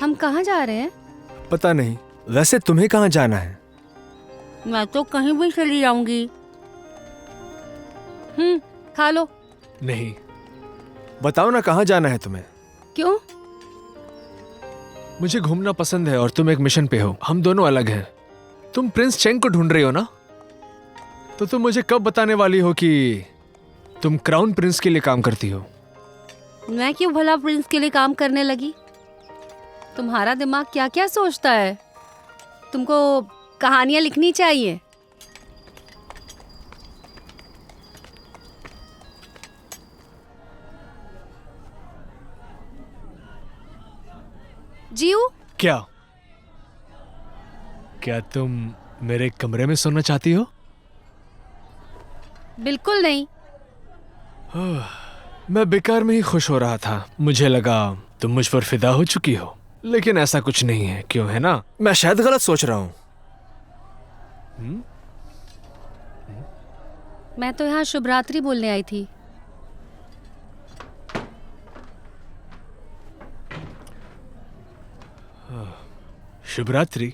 हम कहाँ जा रहे हैं? पता नहीं, वैसे तुम्हें कहाँ जाना है? मैं तो कहीं भी चली जाऊंगी। खा लो। नहीं, बताओ ना कहाँ जाना है तुम्हें? क्यों? मुझे घूमना पसंद है और तुम एक मिशन पे हो। हम दोनों अलग हैं। तुम प्रिंस चेंग को ढूंढ रही हो ना? तो तुम मुझे कब बताने वाली हो कि तुम क्राउन प्रिंस के लिए काम करती हो? मैं क्यों भला प्रिंस के लिए काम करने लगी? तुम्हारा दिमाग क्या क्या सोचता है? तुमको कहानियां लिखनी चाहिए। जीऊ, क्या तुम मेरे कमरे में सोना चाहती हो? बिल्कुल नहीं। मैं बेकार में ही खुश हो रहा था। मुझे लगा तुम मुझ पर फिदा हो चुकी हो, लेकिन ऐसा कुछ नहीं है। क्यों, है ना? मैं शायद गलत सोच रहा हूं। मैं तो यहाँ शुभ रात्रि बोलने आई थी। शुभ रात्रि।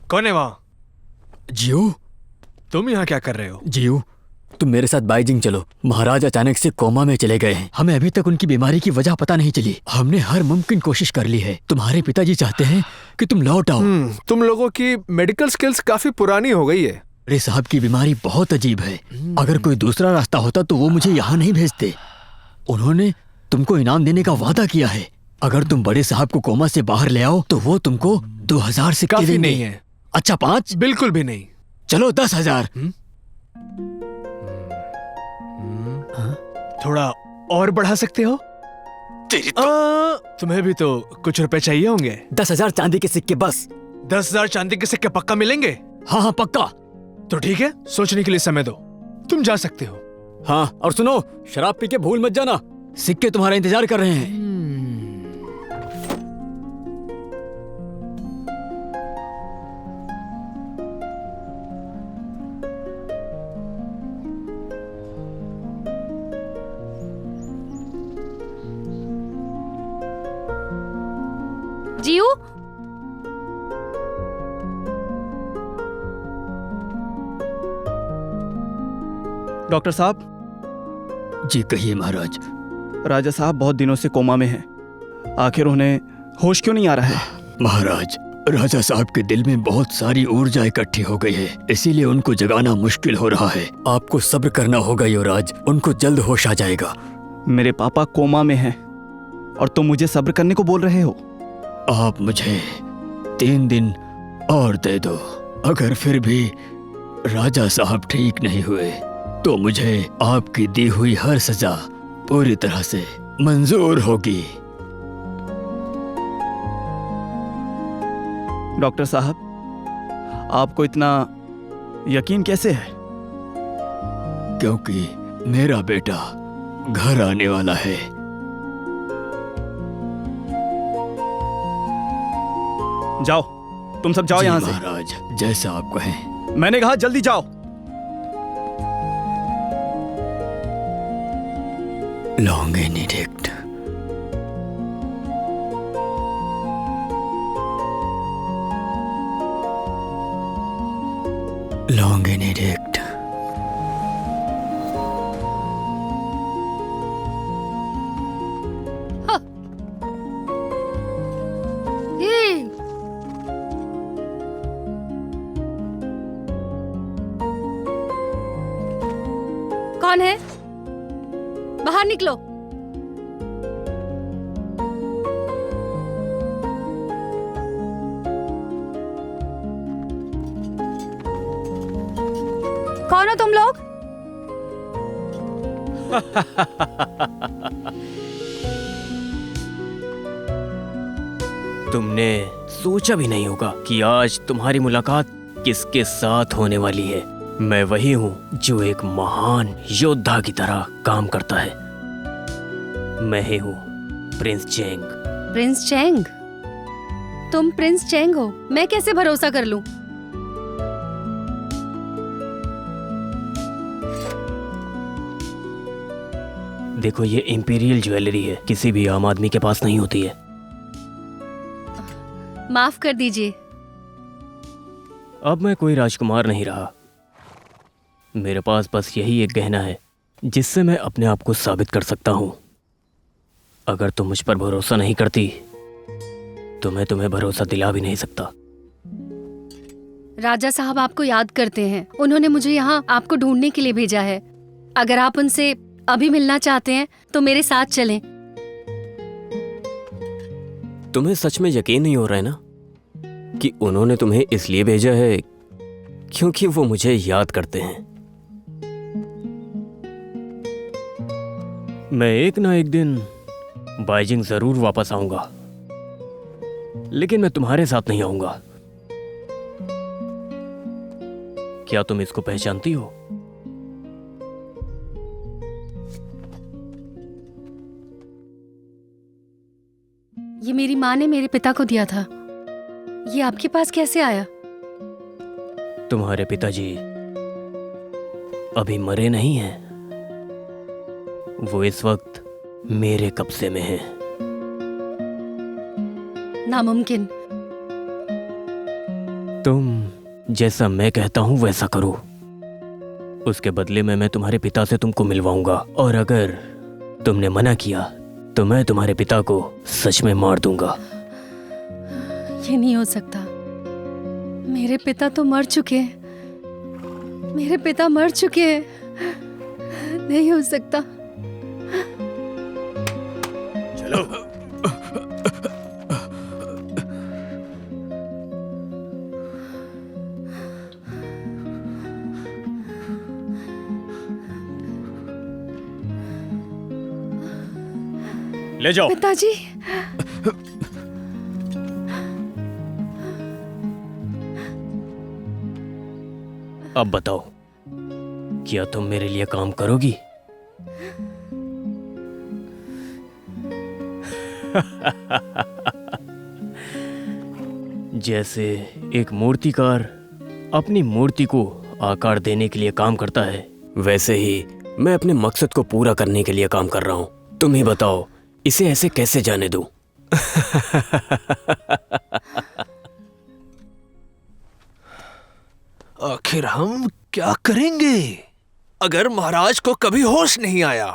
कौन है वहां? जियो, तुम यहाँ क्या कर रहे हो? जियो, तुम मेरे साथ बाइजिंग चलो। महाराज अचानक से कोमा में चले गए हैं। हमें अभी तक उनकी बीमारी की वजह पता नहीं चली। हमने हर मुमकिन कोशिश कर ली है। तुम्हारे पिताजी चाहते हैं कि तुम लौट आओ। तुम लोगों की मेडिकल स्किल्स काफी पुरानी हो गई है। बड़े साहब की बीमारी बहुत अजीब है। अगर कोई दूसरा रास्ता होता तो वो मुझे यहाँ नहीं भेजते। उन्होंने तुमको इनाम देने का वादा किया है। अगर तुम बड़े साहब को कोमा से बाहर ले आओ तो वो तुमको 2000 सिक्के काफी देंगे। नहीं है। अच्छा 5? बिल्कुल भी नहीं। चलो 10,000। थोड़ा और बढ़ा सकते हो? तुम्हें भी तो कुछ रुपए चाहिए होंगे। 10,000 चांदी के सिक्के बस। 10,000 चांदी के सिक्के पक्का मिलेंगे? हाँ हाँ पक्का। तो ठीक है, सोचने के लिए समय दो। तुम जा सकते हो। हाँ, और सुनो, शराब पी के भूल मत जाना। सिक्के तुम्हारा इंतजार कर रहे हैं। जीऊ, डॉक्टर साहब। जी कहिए महाराज। राजा साहब बहुत दिनों से कोमा में हैं। आखिर उन्हें होश क्यों नहीं आ रहा है? महाराज, राजा साहब के दिल में बहुत सारी ऊर्जा इकट्ठी हो गई है, इसीलिए उनको जगाना मुश्किल हो रहा है। आपको सब्र करना होगा युवराज, उनको जल्द होश आ जाएगा। मेरे पापा कोमा में हैं और तुम मुझे सब्र करने को बोल रहे हो? आप मुझे 3 दिन और दे दो। अगर फिर भी राजा साहब ठीक नहीं हुए तो मुझे आपकी दी हुई हर सजा पूरी तरह से मंजूर होगी। डॉक्टर साहब, आपको इतना यकीन कैसे है? क्योंकि मेरा बेटा घर आने वाला है। जाओ, तुम सब जाओ जी यहाँ से। महाराज, जैसा आप कहें। मैंने कहा जल्दी जाओ। लॉन्गेनिडिक्ट। लॉन्गेनिडिक्ट। कौन है? बाहर निकलो। कौन हो तुम लोग? तुमने सोचा भी नहीं होगा कि आज तुम्हारी मुलाकात किसके साथ होने वाली है। मैं वही हूँ जो एक महान योद्धा की तरह काम करता है। मैं ही हूँ प्रिंस चेंग। Prince Cheng? तुम प्रिंस चेंग हो? मैं कैसे भरोसा कर लूं? देखो, ये इंपीरियल ज्वेलरी है, किसी भी आम आदमी के पास नहीं होती है। माफ कर दीजिए। अब मैं कोई राजकुमार नहीं रहा। मेरे पास बस यही एक गहना है जिससे मैं अपने आप को साबित कर सकता हूं। अगर तुम मुझ पर भरोसा नहीं करती तो मैं तुम्हें भरोसा दिला भी नहीं सकता। राजा साहब आपको याद करते हैं। उन्होंने मुझे यहाँ आपको ढूंढने के लिए भेजा है। अगर आप उनसे अभी मिलना चाहते हैं तो मेरे साथ चलें। तुम्हें सच में यकीन नहीं हो रहा है ना कि उन्होंने तुम्हें इसलिए भेजा है क्योंकि वो मुझे याद करते हैं। मैं एक ना एक दिन बाइजिंग जरूर वापस आऊंगा, लेकिन मैं तुम्हारे साथ नहीं आऊंगा। क्या तुम इसको पहचानती हो? ये मेरी माँ ने मेरे पिता को दिया था। ये आपके पास कैसे आया? तुम्हारे पिताजी अभी मरे नहीं हैं। वो इस वक्त मेरे कब्जे में हैं। नामुमकिन। तुम जैसा मैं कहता हूं वैसा करो। उसके बदले में मैं तुम्हारे पिता से तुमको मिलवाऊंगा, और अगर तुमने मना किया तो मैं तुम्हारे पिता को सच में मार दूंगा। ये नहीं हो सकता। मेरे पिता तो मर चुके हैं। मेरे पिता मर चुके हैं। नहीं हो सकता। चलो। ले जाओ। पिताजी। अब बताओ, क्या तुम मेरे लिए काम करोगी? जैसे एक मूर्तिकार अपनी मूर्ति को आकार देने के लिए काम करता है, वैसे ही मैं अपने मकसद को पूरा करने के लिए काम कर रहा हूं। तुम ही बताओ, इसे ऐसे कैसे जाने दूं? आखिर हम क्या करेंगे अगर महाराज को कभी होश नहीं आया?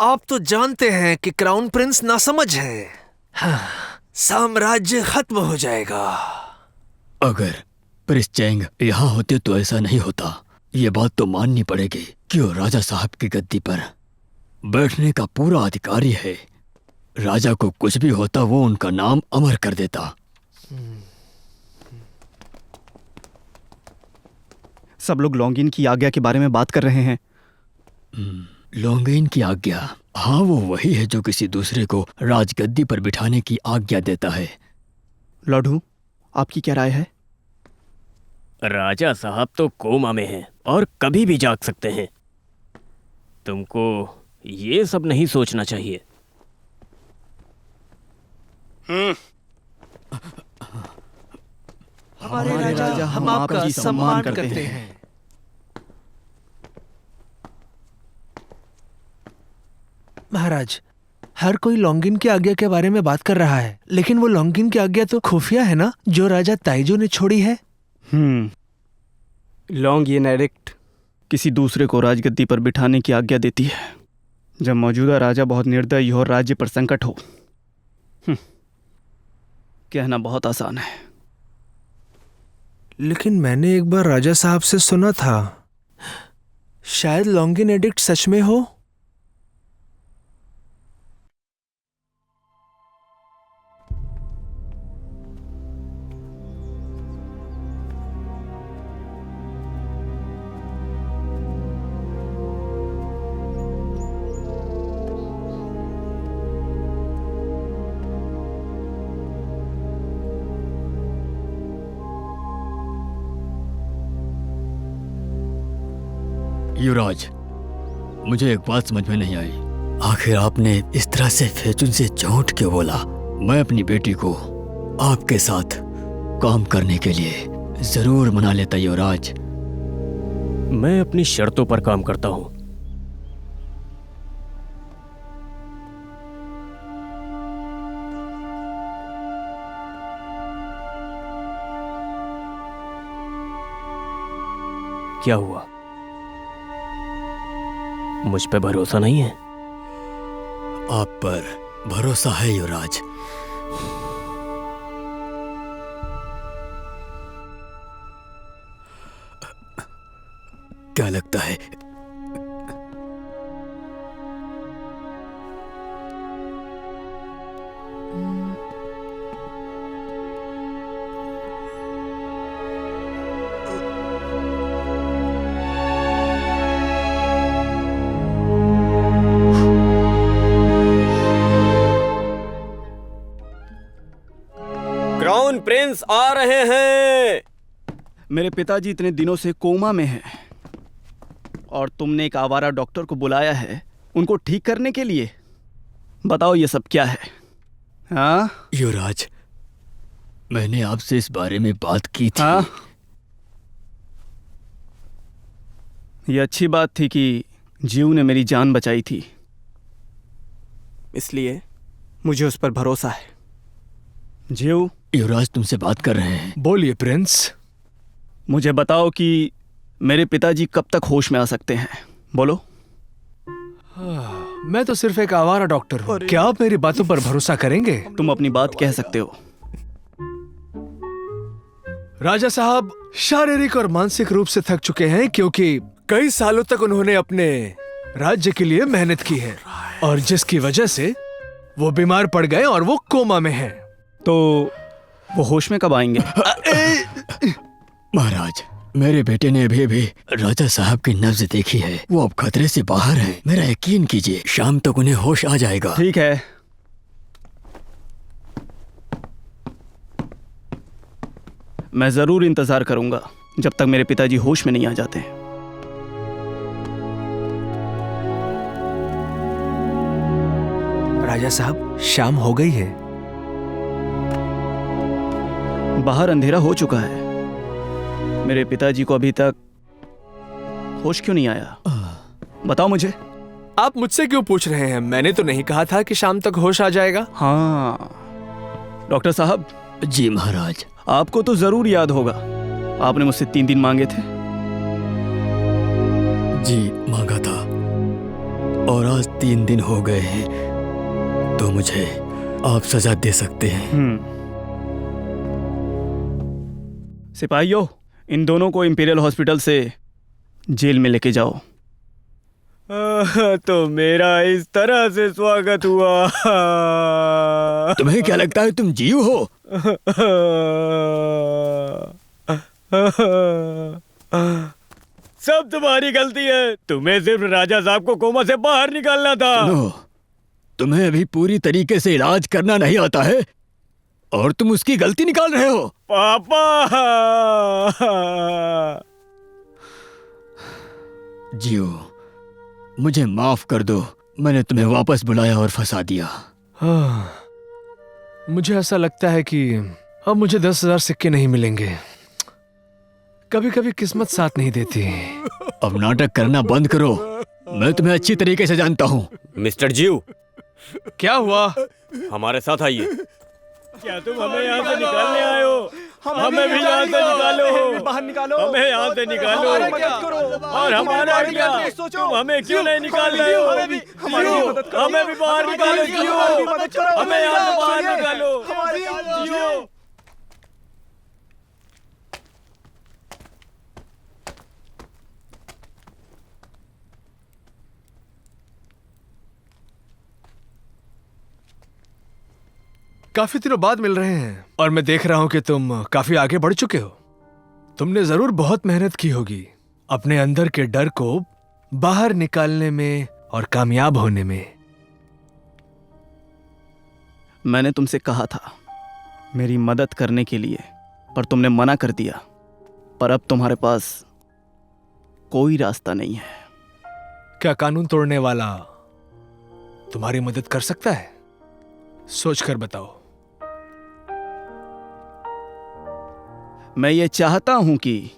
आप तो जानते हैं कि क्राउन प्रिंस नासमझ है। हाँ, साम्राज्य खत्म हो जाएगा। अगर प्रिंस चेंग यहाँ होते तो ऐसा नहीं होता। ये बात तो माननी पड़ेगी कि वो राजा साहब की गद्दी पर बैठने का पूरा अधिकारी है। राजा को कुछ भी होता वो उनका नाम अमर कर देता। सब लोग लॉन्गिन की आज्ञा के बारे में बात कर रहे हैं। लॉन्गिन की आज्ञा? हाँ, वो वही है जो किसी दूसरे को राजगद्दी पर बिठाने की आज्ञा देता है। लॉर्ड हूँ, आपकी क्या राय है? राजा साहब तो कोमा में हैं और कभी भी जाग सकते हैं। तुमको ये सब नहीं सोचना चाहिए। हमारे राजा हम आपका सम्मान करते हैं। महाराज, हर कोई लॉन्गिन की आज्ञा के बारे में बात कर रहा है, लेकिन वो लॉन्गिन की आज्ञा तो खुफिया है ना, जो राजा ताइजो ने छोड़ी है। लॉन्गिन एडिक्ट किसी दूसरे को राजगद्दी पर बिठाने की आज्ञा देती है जब मौजूदा राजा बहुत निर्दयी हो और राज्य पर संकट हो। कहना बहुत आसान है। लेकिन मैंने एक बार राजा साहब से सुना था, शायद लॉन्गिन एडिक्ट सच में हो। युवराज, मुझे एक बात समझ में नहीं आई। आखिर आपने इस तरह से फेचुन से झूठ क्यों बोला? मैं अपनी बेटी को आपके साथ काम करने के लिए जरूर मना लेता युवराज। मैं अपनी शर्तों पर काम करता हूं। क्या हुआ? मुझ पे भरोसा नहीं है? आप पर भरोसा है युवराज। क्या लगता है क्राउन प्रिंस आ रहे हैं। मेरे पिताजी इतने दिनों से कोमा में हैं और तुमने एक आवारा डॉक्टर को बुलाया है उनको ठीक करने के लिए। बताओ ये सब क्या है? हाँ युवराज, मैंने आपसे इस बारे में बात की थी। हाँ, ये अच्छी बात थी कि जीव ने मेरी जान बचाई थी, इसलिए मुझे उस पर भरोसा है। जीव, युवराज तुमसे बात कर रहे हैं। बोलिए प्रिंस। मुझे बताओ कि मेरे पिताजी कब तक होश में आ सकते हैं? बोलो। मैं तो सिर्फ एक आवारा डॉक्टर हूँ। क्या आप मेरी बातों पर भरोसा करेंगे? तुम अपनी बात कह सकते हो। राजा साहब शारीरिक और मानसिक रूप से थक चुके हैं क्योंकि कई सालों तक उन्होंने अपने राज्य के लिए मेहनत की है और जिसकी वजह से वो बीमार पड़ गए और वो कोमा में हैं। तो वो होश में कब आएंगे? महाराज, मेरे बेटे ने अभी अभी राजा साहब की नब्ज देखी है। वो अब खतरे से बाहर हैं। मेरा यकीन कीजिए, शाम तक उन्हें होश आ जाएगा। ठीक है, मैं जरूर इंतजार करूंगा जब तक मेरे पिताजी होश में नहीं आ जाते। राजा साहब, शाम हो गई है। बाहर अंधेरा हो चुका है। मेरे पिताजी को अभी तक होश क्यों नहीं आया? बताओ मुझे। आप मुझसे क्यों पूछ रहे हैं? मैंने तो नहीं कहा था कि शाम तक होश आ जाएगा। हाँ डॉक्टर साहब। जी महाराज। आपको तो जरूर याद होगा, आपने मुझसे 3 दिन मांगे थे। जी मांगा था और आज 3 दिन हो गए हैं, तो मुझे आप सजा दे सकते हैं। सिपाहियों, इन दोनों को इंपीरियल हॉस्पिटल से जेल में लेके जाओ। तो मेरा इस तरह से स्वागत हुआ। तुम्हें क्या लगता है तुम जीव हो? सब तुम्हारी गलती है। तुम्हें सिर्फ राजा साहब को कोमा से बाहर निकालना था। नो, तुम्हें अभी पूरी तरीके से इलाज करना नहीं आता है और तुम उसकी गलती निकाल रहे हो। पापा। जियो, मुझे माफ कर दो। मैंने तुम्हें वापस बुलाया और फंसा दिया। मुझे ऐसा लगता है कि अब मुझे 10,000 सिक्के नहीं मिलेंगे। कभी कभी किस्मत साथ नहीं देती। अब नाटक करना बंद करो। मैं तुम्हें अच्छी तरीके से जानता हूँ। मिस्टर जीव, क्या हुआ? हमारे साथ आइए। क्या तुम हमें यहाँ से निकालने आए हो? हमें भी यहाँ से निकालो। बाहर निकालो। हमें यहाँ से निकालो। और हमारा क्या? तुम हमें क्यों नहीं निकाल रहे हो? हमें भी बाहर निकालो। हमें यहाँ से बाहर निकालो। काफी दिनों बाद मिल रहे हैं और मैं देख रहा हूं कि तुम काफी आगे बढ़ चुके हो। तुमने जरूर बहुत मेहनत की होगी अपने अंदर के डर को बाहर निकालने में और कामयाब होने में। मैंने तुमसे कहा था मेरी मदद करने के लिए, पर तुमने मना कर दिया। पर अब तुम्हारे पास कोई रास्ता नहीं है। क्या कानून तोड़ने वाला तुम्हारी मदद कर सकता है? सोचकर बताओ। मैं ये चाहता हूं कि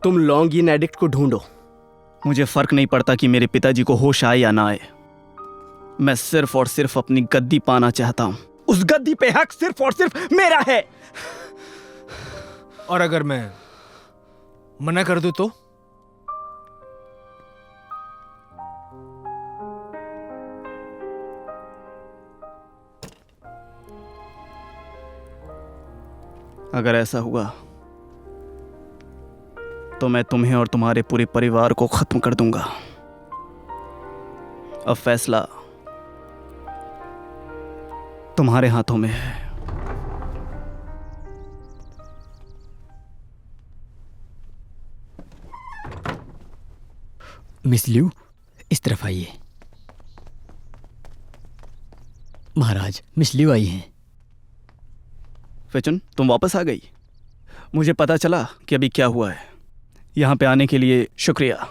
तुम लॉन्गिन एडिक्ट को ढूंढो। मुझे फर्क नहीं पड़ता कि मेरे पिताजी को होश आए या ना आए। मैं सिर्फ और सिर्फ अपनी गद्दी पाना चाहता हूं। उस गद्दी पे हक सिर्फ और सिर्फ मेरा है। और अगर मैं मना कर दूं तो? अगर ऐसा हुआ तो मैं तुम्हें और तुम्हारे पूरे परिवार को खत्म कर दूंगा। अब फैसला तुम्हारे हाथों में है। मिस लियू, इस तरफ आइए। महाराज, मिस लियू आई हैं। फेचुन, तुम वापस आ गई। मुझे पता चला कि अभी क्या हुआ है। यहाँ पे आने के लिए शुक्रिया।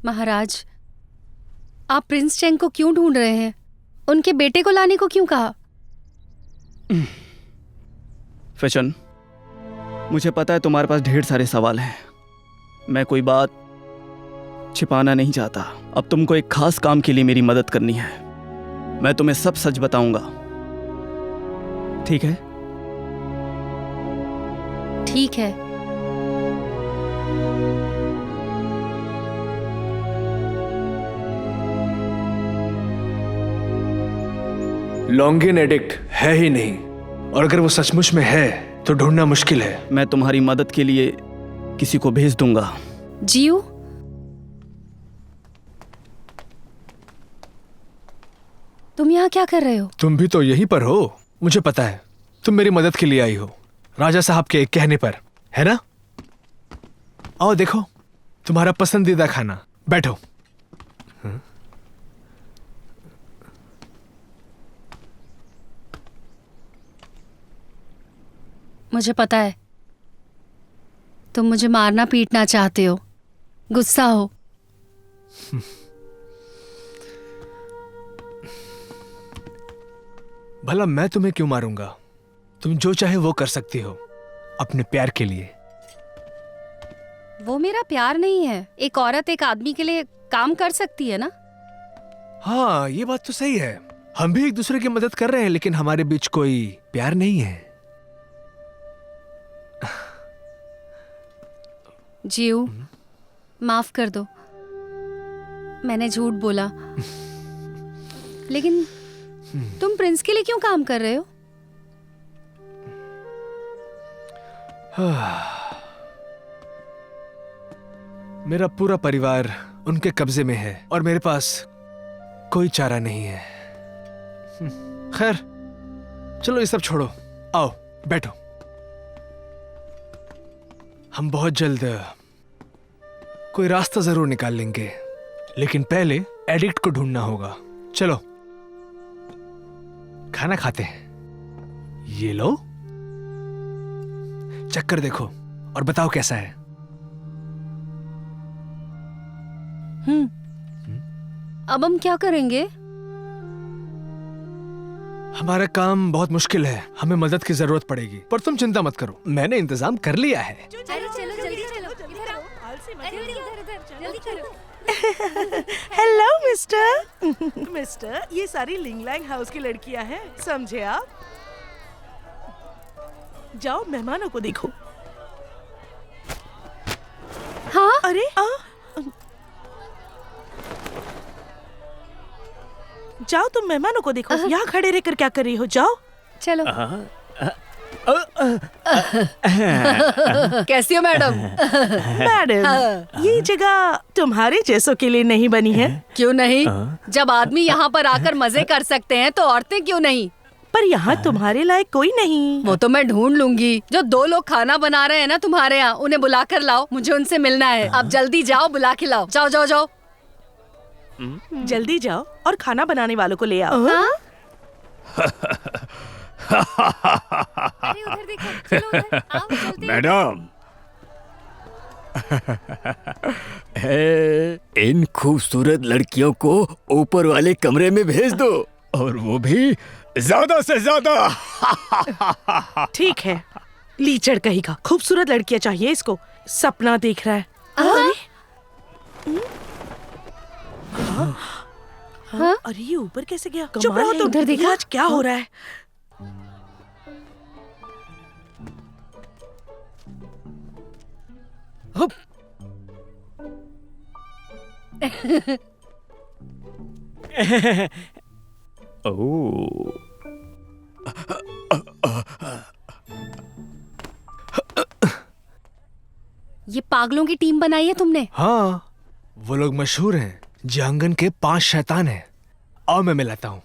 महाराज, आप प्रिंस चेंग को क्यों ढूंढ रहे हैं? उनके बेटे को लाने को क्यों कहा? फेचुन, मुझे पता है तुम्हारे पास ढेर सारे सवाल हैं। मैं कोई बात छिपाना नहीं चाहता। अब तुमको एक खास काम के लिए मेरी मदद करनी है। मैं तुम्हें सब सच बताऊंगा, ठीक है? ठीक है। लॉन्गिन एडिक्ट है ही नहीं, और अगर वो सचमुच में है तो ढूंढना मुश्किल है। मैं तुम्हारी मदद के लिए किसी को भेज दूंगा। जियो, तुम यहाँ क्या कर रहे हो? तुम भी तो यहीं पर हो। मुझे पता है तुम मेरी मदद के लिए आई हो, राजा साहब के एक कहने पर, है ना? आओ देखो, तुम्हारा पसंदीदा खाना। बैठो। मुझे पता है तुम मुझे मारना पीटना चाहते हो, गुस्सा हो। भला मैं तुम्हें क्यों मारूंगा? तुम जो चाहे वो कर सकती हो अपने प्यार के लिए। वो मेरा प्यार नहीं है। एक औरत एक आदमी के लिए काम कर सकती है ना? हाँ, ये बात तो सही है। हम भी एक दूसरे की मदद कर रहे हैं, लेकिन हमारे बीच कोई प्यार नहीं है। जियो, माफ कर दो, मैंने झूठ बोला। लेकिन तुम प्रिंस के लिए क्यों काम कर रहे हो? मेरा पूरा परिवार उनके कब्जे में है और मेरे पास कोई चारा नहीं है। खैर, चलो ये सब छोड़ो, आओ बैठो। हम बहुत जल्द कोई रास्ता जरूर निकाल लेंगे, लेकिन पहले एडिक्ट को ढूंढना होगा। चलो खाना खाते हैं। ये लो, चक्कर देखो और बताओ कैसा है। अब हम क्या करेंगे? हमारा काम बहुत मुश्किल है, हमें मदद की जरूरत पड़ेगी, पर तुम चिंता मत करो, मैंने इंतजाम कर लिया है। अरे चलो जल्दी चलो, इधर आओ। अरे इधर जल्दी करो। Hello mister. मिस्टर, ये सारी लिंगलैंग हाउस की लड़कियां हैं, समझे आप? जाओ मेहमानों को देखो। हाँ? अरे जाओ तुम मेहमानों को देखो। यहाँ खड़े रहकर क्या कर रही हो? जाओ। चलो। कैसी हो मैडम? मैडम, ये जगह तुम्हारे जैसों के लिए नहीं बनी है। क्यों नहीं? जब आदमी यहाँ पर आकर मजे कर सकते हैं तो औरतें क्यों नहीं? पर यहाँ तुम्हारे लायक कोई नहीं। वो तो मैं ढूंढ लूंगी। जो 2 लोग खाना बना रहे हैं ना तुम्हारे यहाँ, उन्हें बुला कर लाओ, मुझे उनसे मिलना है। अब जल्दी जाओ, बुला के लाओ। जाओ जाओ जाओ। जल्दी जाओ और खाना बनाने वालों को ले आओ। अरे उधर देखो, चलो उधर, आओ, चलते हैं। मैडम, इन खूबसूरत लड़कियों को ऊपर वाले कमरे में भेज दो, और वो भी ज्यादा से ज्यादा। ठीक है, लीचड़ कहेगा। खूबसूरत लड़कियां चाहिए इसको, सपना देख रहा है। हाँ? अरे ये ऊपर कैसे गया? कमाल चुप रहो है, तुम। उधर देखा? आज क्या हो रहा है? ओह, ये पागलों की टीम बनाई है तुमने? हाँ, वो लोग मशहूर हैं, जहांगन के 5 शैतान हैं। आओ मैं मिलाता हूँ।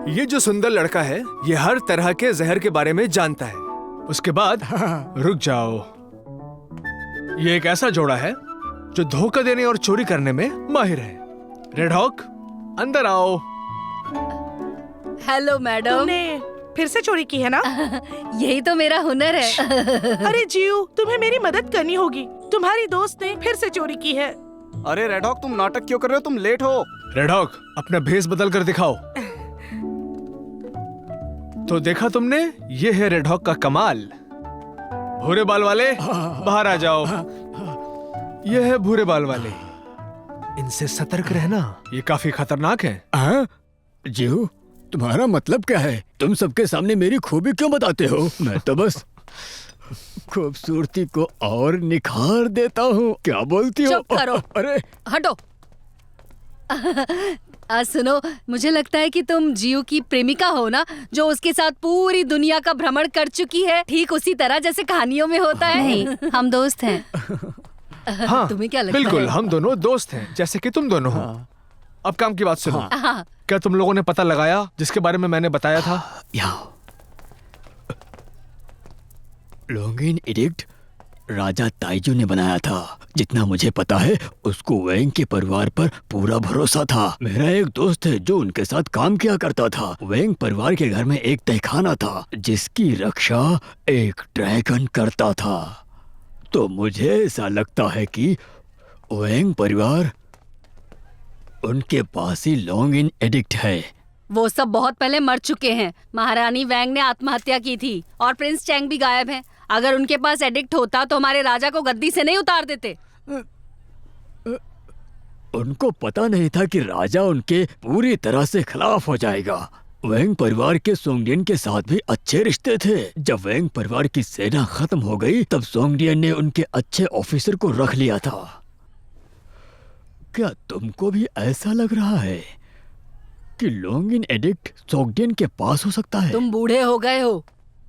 ये जो सुंदर लड़का है, ये हर तरह के जहर के बारे में जानता है। उसके बाद रुक जाओ, ये एक ऐसा जोड़ा है जो धोखा देने और चोरी करने में माहिर है। रेड हॉक, अंदर आओ। Hello madam. तुमने फिर से चोरी की है ना? यही तो मेरा हुनर है। अरे जीव, तुम्हें मेरी मदद करनी होगी। तुम्हारी दोस्त ने फिर से चोरी की है। अरे रेड हॉक, तुम नाटक क्यों कर रहे हो? तुम लेट हो। रेड हॉक, अपना भेस बदल कर दिखाओ। तो देखा तुमने, ये है रेड हॉक का कमाल। भूरे बाल वाले बाहर आ जाओ। ये है भूरे बाल वाले, इनसे सतर्क रहना, ये काफी खतरनाक है। हाँ? जीव, तुम्हारा मतलब क्या है? तुम सबके सामने मेरी खूबी क्यों बताते हो? मैं तो बस खूबसूरती को और निखार देता हूँ। क्या बोलती हो? चुप करो। अरे हटो। सुनो, मुझे लगता है कि तुम जियो की प्रेमिका हो ना, जो उसके साथ पूरी दुनिया का भ्रमण कर चुकी है, ठीक उसी तरह जैसे कहानियों में होता है। नहीं, हम दोस्त हैं। हाँ, तुम्हें क्या लगता बिल्कुल, है? हम दोनों दोस्त हैं, जैसे कि तुम दोनों हो। अब काम की बात सुनो। हाँ। क्या तुम लोगों ने पता लगाया जिसके बारे में मैंने बताया था? यहाँ लॉन्गिन एडिक्ट राजा ताइजू ने बनाया था। जितना मुझे पता है, उसको वेंग के परिवार पर पूरा भरोसा था। मेरा एक दोस्त है जो उनके साथ काम किया करता था। वेंग परिवार के घर में एक तहखाना था जिसकी रक्षा एक ड्रैगन करता था। तो मुझे ऐसा लगता है कि वेंग परिवार उनके पास ही लॉन्गिन एडिक्ट है। वो सब बहुत पहले मर चुके हैं। महारानी वैंग ने आत्महत्या की थी और प्रिंस चैंग भी गायब हैं। अगर उनके पास एडिक्ट होता तो हमारे राजा को गद्दी से नहीं उतार देते। उनको पता नहीं था कि राजा उनके पूरी तरह से खिलाफ हो जाएगा। वैंग परिवार के सोंगडियन के साथ भी अच्छे रिश्ते थे। जब वैंग परिवार की सेना खत्म हो गई, तब सोंगडियन ने उनके अच्छे ऑफिसर को रख लिया था। क्या तुमको भी ऐसा लग रहा है कि लॉन्गिन एडिक्ट सोंगडियन के पास हो सकता है? तुम बूढ़े हो गए हो,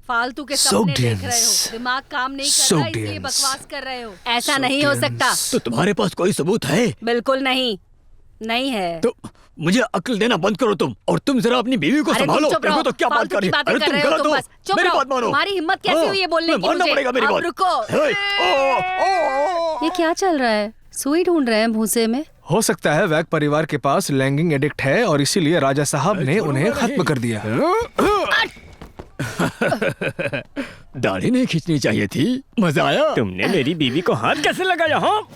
फालतू के सपने देख रहे Sogdians. हो, दिमाग काम नहीं कर रहा, इसलिए Sogdians. बकवास कर रहे हो। ऐसा नहीं हो सकता। तो तुम्हारे पास कोई सबूत है? बिल्कुल नहीं, नहीं है। तो मुझे अक्ल देना बंद करो तुम, और तुम जरा अपनी बीवी को अरे तुम संभालो। चुप रहो, देखो तो क्या बात फालतू कर की रही है। बातें अरे कर तुम रहे हो गलत तुम हो, बस। चुप मेरी रहो। बात मानो। तुम्हारी हिम्मत कैसे हाँ, हुई ये बोलने की मानना मुझे? पड़ेगा मेरी अब बात। रुको। ये क्या चल रहा है? सुई ढूंढ रहे हैं भूसे में? हो सकता है वैग परिवार के पास लैंगिंग एडिक्ट है और इसीलिए राजा साहब ने उन्हें खत्म कर दिया। दाढ़ी नहीं खींचनी चाहिए थी। मजा आया? तुमने मेरी बीवी को हाथ कैसे लगाया? हाँ,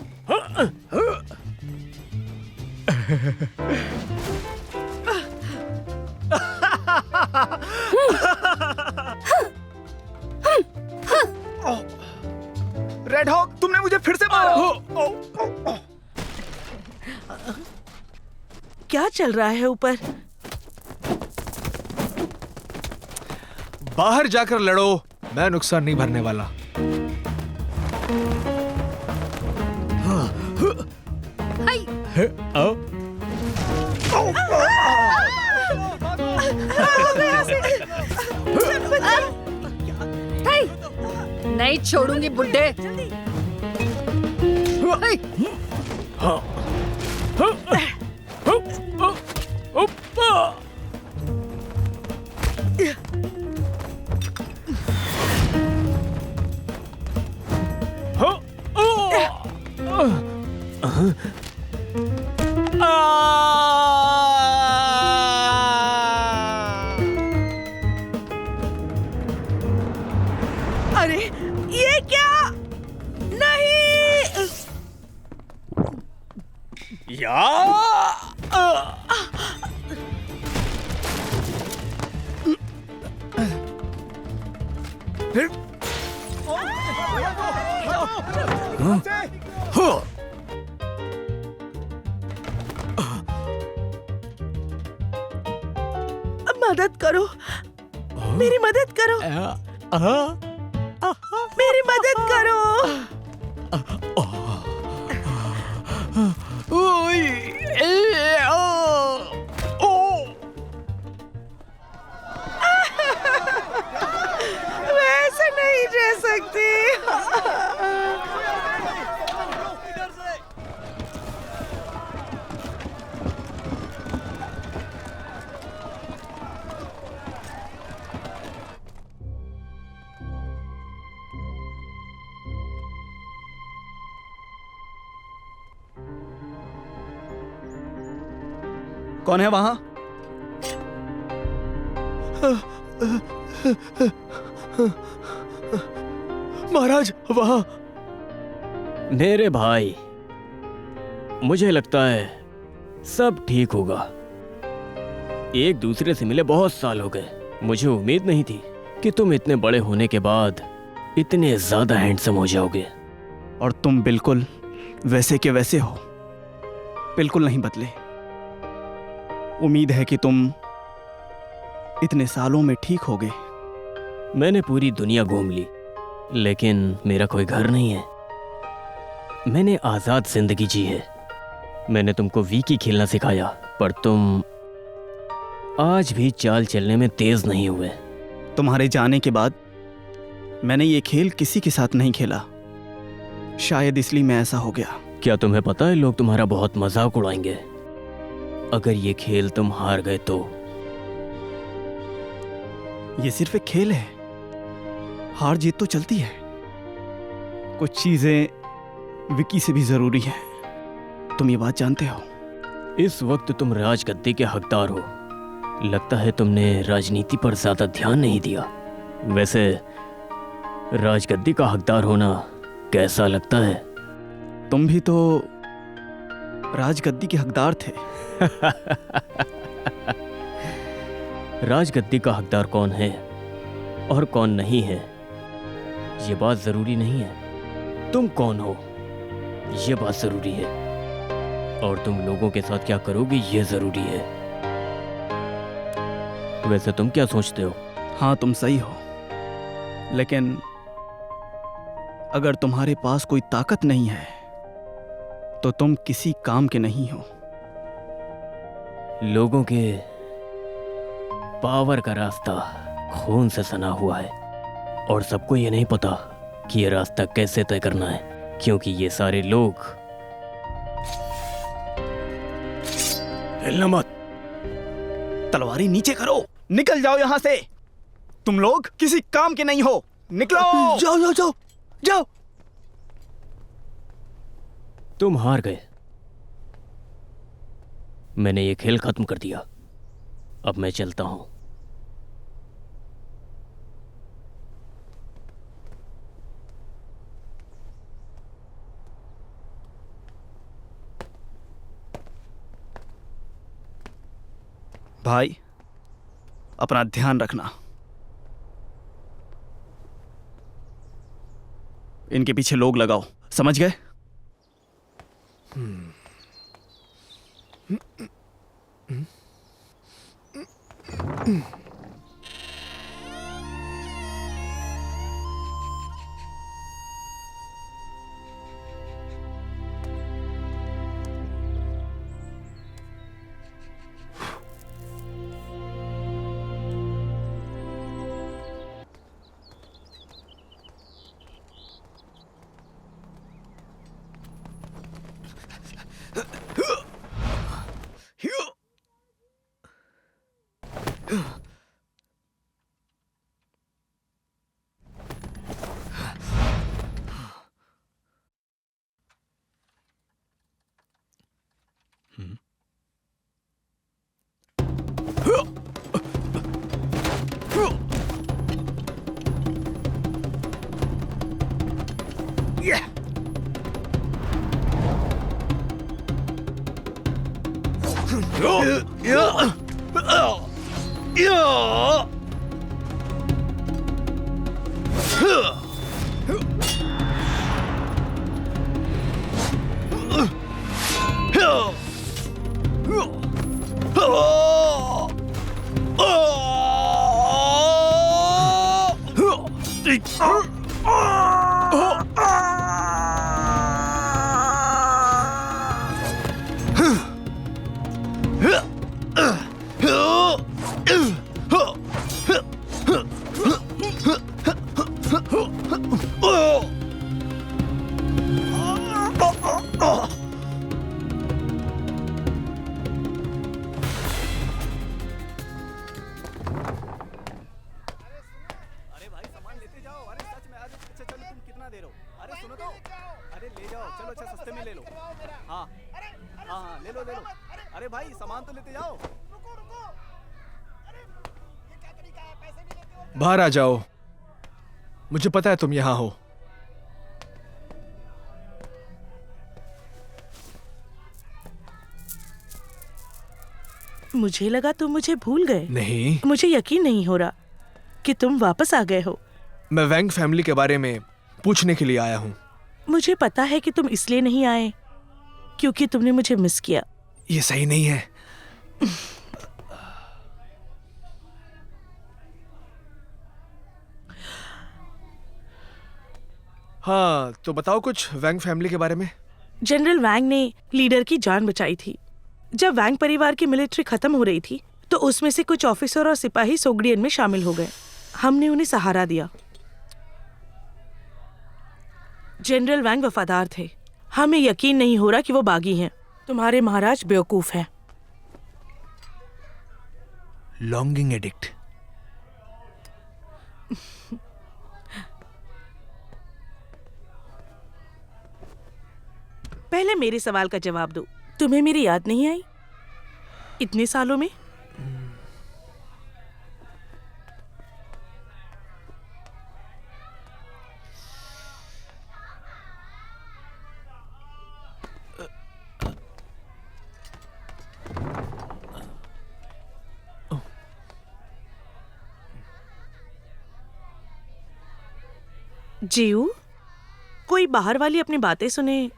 रेड हॉक, तुमने मुझे फिर से मारा। क्या चल रहा है ऊपर? बाहर जाकर लड़ो, मैं नुकसान नहीं भरने वाला। आओ। नहीं छोड़ूंगी बुड्ढे। हाय। अरे ये क्या? नहीं। मदद करो, मेरी मदद करो, मेरी मदद करो। वैसे नहीं रह सकती। कौन है वहां? महाराज वहां। मेरे भाई, मुझे लगता है सब ठीक होगा। एक दूसरे से मिले बहुत साल हो गए। मुझे उम्मीद नहीं थी कि तुम इतने बड़े होने के बाद इतने ज्यादा हैंडसम हो जाओगे। और तुम बिल्कुल वैसे के वैसे हो, बिल्कुल नहीं बदले। उम्मीद है कि तुम इतने सालों में ठीक होगे। मैंने पूरी दुनिया घूम ली, लेकिन मेरा कोई घर नहीं है। मैंने आजाद जिंदगी जी है। मैंने तुमको वीकी खेलना सिखाया, पर तुम आज भी चाल चलने में तेज नहीं हुए। तुम्हारे जाने के बाद मैंने ये खेल किसी के साथ नहीं खेला। शायद इसलिए मैं ऐसा हो गया। क्या तुम्हें पता है, लोग तुम्हारा बहुत मजाक उड़ाएंगे अगर ये खेल तुम हार गए तो। ये सिर्फ एक खेल है, हार जीत तो चलती है। कुछ चीजें विकी से भी जरूरी है, तुम ये बात जानते हो। इस वक्त तुम राजगद्दी के हकदार हो। लगता है तुमने राजनीति पर ज्यादा ध्यान नहीं दिया। वैसे राजगद्दी का हकदार होना कैसा लगता है? तुम भी तो राजगद्दी के हकदार थे। राजगद्दी का हकदार कौन है और कौन नहीं है, ये बात जरूरी नहीं है। तुम कौन हो, ये बात जरूरी है। और तुम लोगों के साथ क्या करोगे, ये जरूरी है। वैसे तुम क्या सोचते हो? हाँ, तुम सही हो, लेकिन अगर तुम्हारे पास कोई ताकत नहीं है तो तुम किसी काम के नहीं हो। लोगों के पावर का रास्ता खून से सना हुआ है, और सबको ये नहीं पता कि ये रास्ता कैसे तय करना है, क्योंकि ये सारे लोग। हिलना मत, तलवारी नीचे करो, निकल जाओ यहां से। तुम लोग किसी काम के नहीं हो, निकलो। जाओ जाओ जाओ जाओ। तुम हार गए। मैंने ये खेल खत्म कर दिया। अब मैं चलता हूं। भाई, अपना ध्यान रखना। इनके पीछे लोग लगाओ, समझ गए? जाओ, अरे सच में, अरे अच्छा चलो, तुम कितना दे रहे हो? अरे सुनो तो, अरे ले जाओ, चलो अच्छा सस्ते में ले लो। हाँ हाँ, ले लो। अरे भाई सामान तो लेते जाओ। बाहर आ जाओ, मुझे पता है तुम यहाँ हो। मुझे लगा तुम मुझे भूल गए। नहीं, मुझे यकीन नहीं हो रहा कि तुम वापस आ गए हो। मैं वैंग फैमिली के बारे में पूछने के लिए आया हूँ। मुझे पता है कि तुम इसलिए नहीं आए क्योंकि तुमने मुझे मिस किया। ये सही नहीं है। हाँ, तो बताओ कुछ वैंग फैमिली के बारे में। जनरल वैंग ने लीडर की जान बचाई थी। जब वैंग परिवार की मिलिट्री खत्म हो रही थी तो उसमें से कुछ ऑफिसर और सिपाही सोगडियन में शामिल हो गए। हमने उन्हें सहारा दिया। जनरल वैंग वफादार थे। हमें यकीन नहीं हो रहा कि वो बागी हैं। तुम्हारे महाराज बेवकूफ हैं। Longing addict. पहले मेरे सवाल का जवाब दो। तुम्हें मेरी याद नहीं आई इतने सालों में? जीऊ, कोई बाहर वाली अपनी बातें सुने,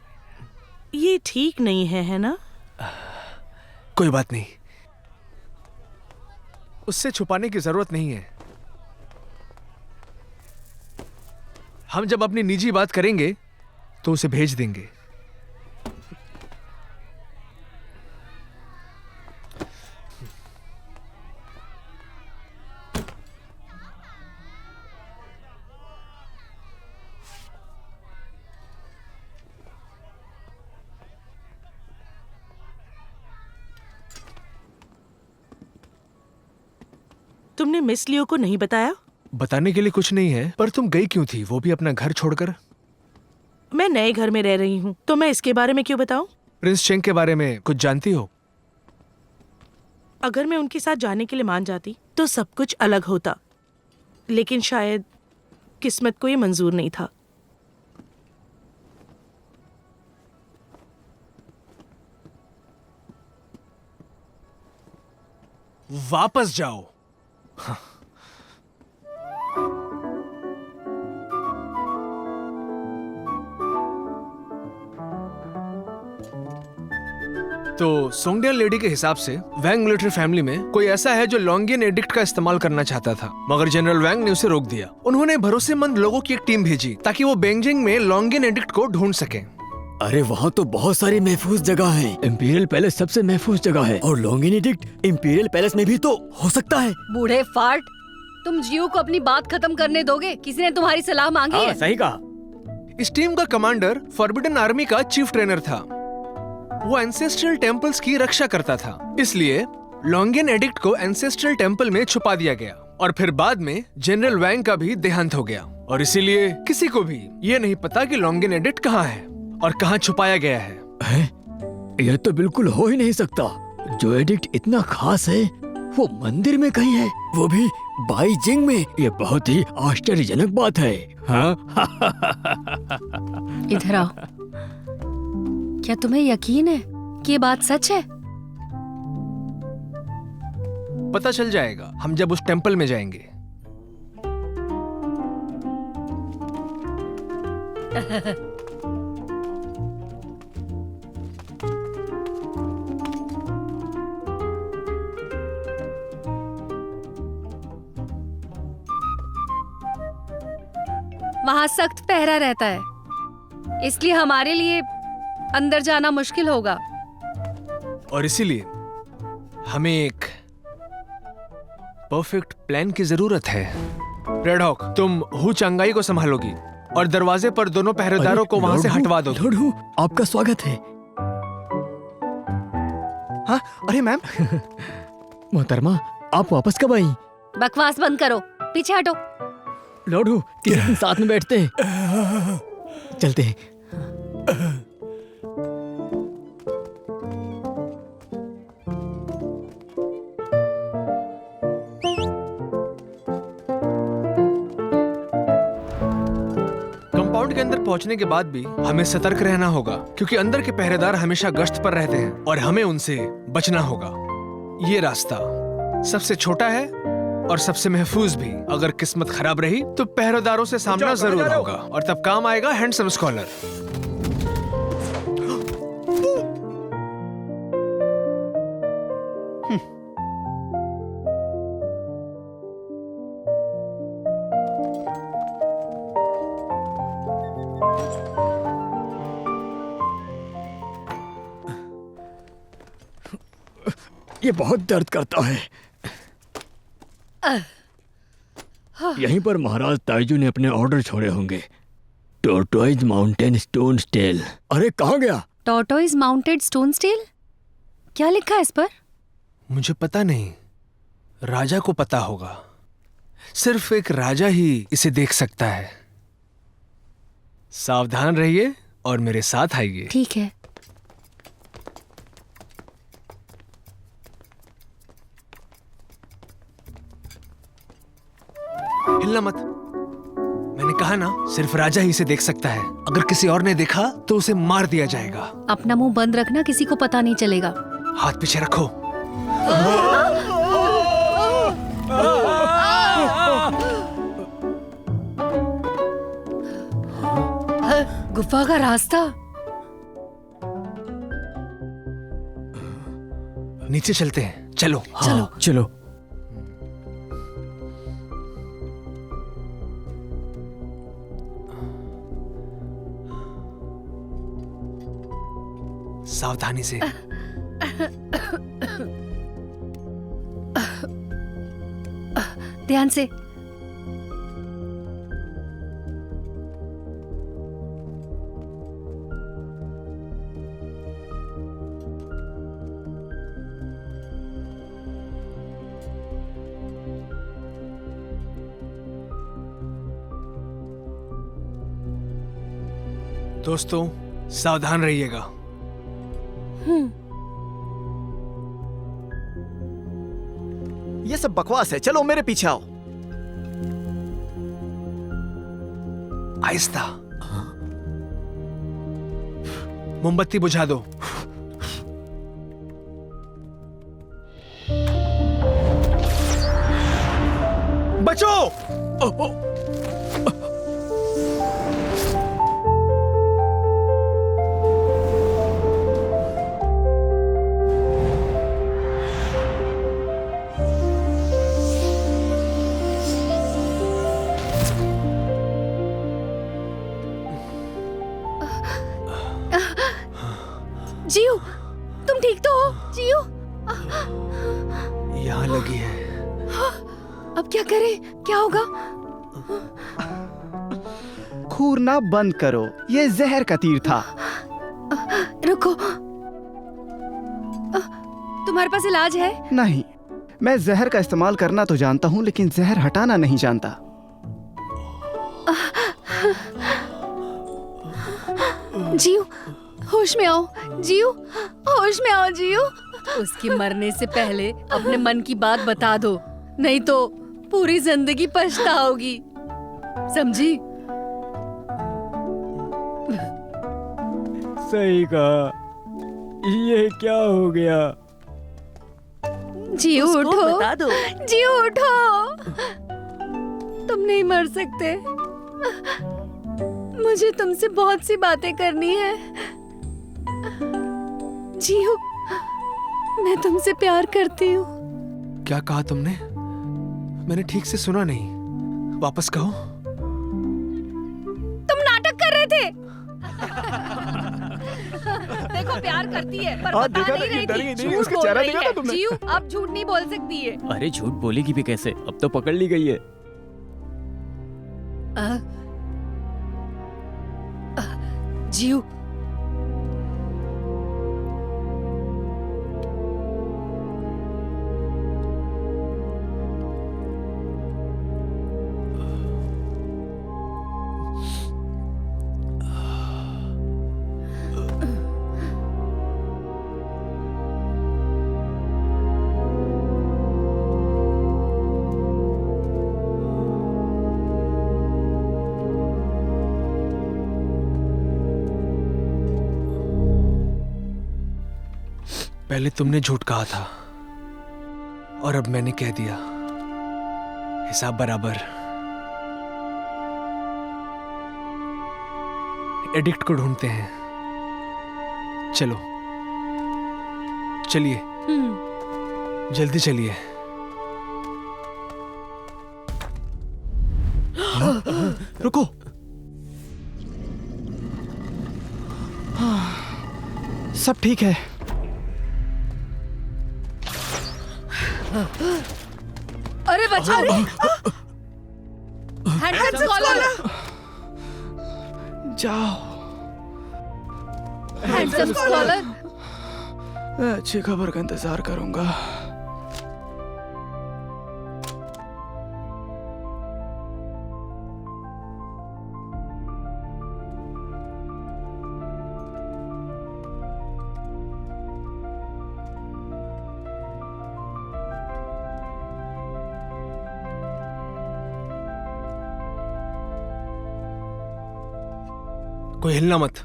ये ठीक नहीं है ना? कोई बात नहीं, उससे छुपाने की जरूरत नहीं है। हम जब अपनी निजी बात करेंगे तो उसे भेज देंगे। तुमने मिस लियो को नहीं बताया? बताने के लिए कुछ नहीं है, पर तुम गई क्यों थी, वो भी अपना घर छोड़कर? मैं नए घर में रह रही हूँ, तो मैं इसके बारे में क्यों बताऊं? प्रिंस चेंग के बारे में कुछ जानती हो? अगर मैं उनके साथ जाने के लिए मान जाती तो सब कुछ अलग होता, लेकिन शायद किस्मत को ये मंजूर नहीं था। वापस जाओ। तो सोंगडियन लेडी के हिसाब से वैंग मिलिट्री फैमिली में कोई ऐसा है जो लॉन्गियन एडिक्ट का इस्तेमाल करना चाहता था, मगर जनरल वैंग ने उसे रोक दिया। उन्होंने भरोसेमंद लोगों की एक टीम भेजी ताकि वो बेजिंग में लॉन्गियन एडिक्ट को ढूंढ सके। अरे वहाँ तो बहुत सारी महफूज जगह है। इंपीरियल पैलेस सबसे महफूज जगह है, और लॉन्गिन एडिक्ट इंपीरियल पैलेस में भी तो हो सकता है। बूढ़े फार्ट, तुम जियो को अपनी बात खत्म करने दोगे? किसी ने तुम्हारी सलाह मांगी है? सही कहा। इस टीम का कमांडर फॉरबिडन आर्मी का चीफ ट्रेनर था। वो एंसेस्ट्रल टेम्पल्स की रक्षा करता था, इसलिए लॉन्गियन एडिक्ट को एंसेस्ट्रल टेम्पल में छुपा दिया गया। और फिर बाद में जनरल वैंग का भी देहांत हो गया, और इसीलिए किसी को भी ये नहीं पता कि लॉन्गियन एडिक्ट कहाँ है और कहाँ छुपाया गया है। यह तो बिल्कुल हो ही नहीं सकता। जो एडिक्ट इतना खास है वो मंदिर में कहीं है, वो भी बाईजिंग में। ये बहुत ही आश्चर्यजनक बात है। हाँ? इधर आओ। क्या तुम्हें यकीन है कि ये बात सच है? पता चल जाएगा हम जब उस टेम्पल में जाएंगे। वहाँ सख्त पहरा रहता है, इसलिए हमारे लिए अंदर जाना मुश्किल होगा। और इसीलिए हमें एक परफेक्ट प्लान की जरूरत है। रेड हॉक, तुम हु चंगाई को संभालोगी और दरवाजे पर दोनों पहरेदारों को वहां से हटवा दो। लॉर्ड हू, आपका स्वागत है। हाँ, अरे मैम। मोहतरमा, आप वापस कब आई? बकवास बंद करो, पीछे हटो। लौटू किसी दिन साथ में बैठते हैं। चलते हैं। कंपाउंड के अंदर पहुंचने के बाद भी हमें सतर्क रहना होगा, क्योंकि अंदर के पहरेदार हमेशा गश्त पर रहते हैं और हमें उनसे बचना होगा। ये रास्ता सबसे छोटा है और सबसे महफूज भी। अगर किस्मत खराब रही तो पहरेदारों से सामना जरूर होगा, और तब काम आएगा हैंडसम स्कॉलर। ये बहुत दर्द करता है। यहीं पर महाराज ताइजू ने अपने ऑर्डर छोड़े होंगे। Tortoise mountain stone stele. अरे कहाँ गया? Tortoise mounted stone steel? क्या लिखा है इस पर? मुझे पता नहीं, राजा को पता होगा। सिर्फ एक राजा ही इसे देख सकता है। सावधान रहिए और मेरे साथ आइए। ठीक है। हिलना मत। मैंने कहा ना, सिर्फ राजा ही इसे देख सकता है। अगर किसी और ने देखा तो उसे मार दिया जाएगा। अपना मुंह बंद रखना, किसी को पता नहीं चलेगा। हाथ पीछे रखो। गुफा का रास्ता। नीचे चलते हैं, चलो। चलो चलो। सावधानी से। ध्यान से। दोस्तों, सावधान रहिएगा। ये सब बकवास है, चलो मेरे पीछे आओ। आहिस्ता। मोमबत्ती बुझा दो। बचो। जियो, तुम ठीक तो हो? जियो। यहाँ लगी है। अब क्या करें? क्या होगा? घूरना बंद करो, ये जहर का तीर था। रुको। तुम्हारे पास इलाज है? नहीं, मैं जहर का इस्तेमाल करना तो जानता हूँ, लेकिन जहर हटाना नहीं जानता। जियो, होश में आओ। जियो, होश में आओ। जियो, उसकी मरने से पहले अपने मन की बात बता दो, नहीं तो पूरी जिंदगी पछताओगी। समझी? सही कहा। ये क्या हो गया? जियो उसको उठो। बता दो। जियो उठो। तुम नहीं मर सकते। मुझे तुमसे बहुत सी बातें करनी है। जियो, मैं तुमसे प्यार करती हूँ। क्या कहा तुमने? मैंने ठीक से सुना नहीं, वापस कहो। तुम नाटक कर रहे थे। देखो, प्यार करती है पर बता देखा नहीं ना, रही डर थी। गई, झूठ उसका बोल चेहरा रही देखा है। था तुमने? जियो, अब झूठ नहीं बोल सकती है। अरे झूठ बोलेगी भी कैसे? अब तो पकड़ ली गई है। जियो, पहले तुमने झूठ कहा था और अब मैंने कह दिया। हिसाब बराबर। एडिक्ट को ढूंढते हैं। चलो चलिए, जल्दी चलिए। रुको। सब ठीक है। अरे बचाओ! Handsome scholar! जाओ। Handsome scholar! मैं अच्छी खबर का इंतजार करूंगा। कोई हिलना मत।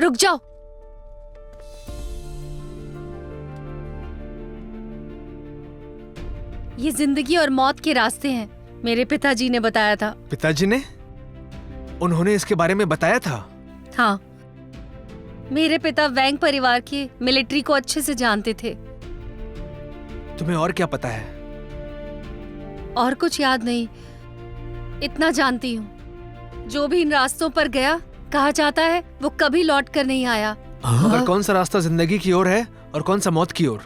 रुक जाओ। ये जिंदगी और मौत के रास्ते हैं, मेरे पिताजी ने बताया था। पिताजी ने? उन्होंने इसके बारे में बताया था? हाँ, मेरे पिता वैंग परिवार के मिलिट्री को अच्छे से जानते थे। तुम्हें और क्या पता है? और कुछ याद नहीं, इतना जानती हूँ, जो भी इन रास्तों पर गया, कहा जाता है वो कभी लौट कर नहीं आया। मगर कौन सा रास्ता जिंदगी की ओर है और कौन सा मौत की ओर?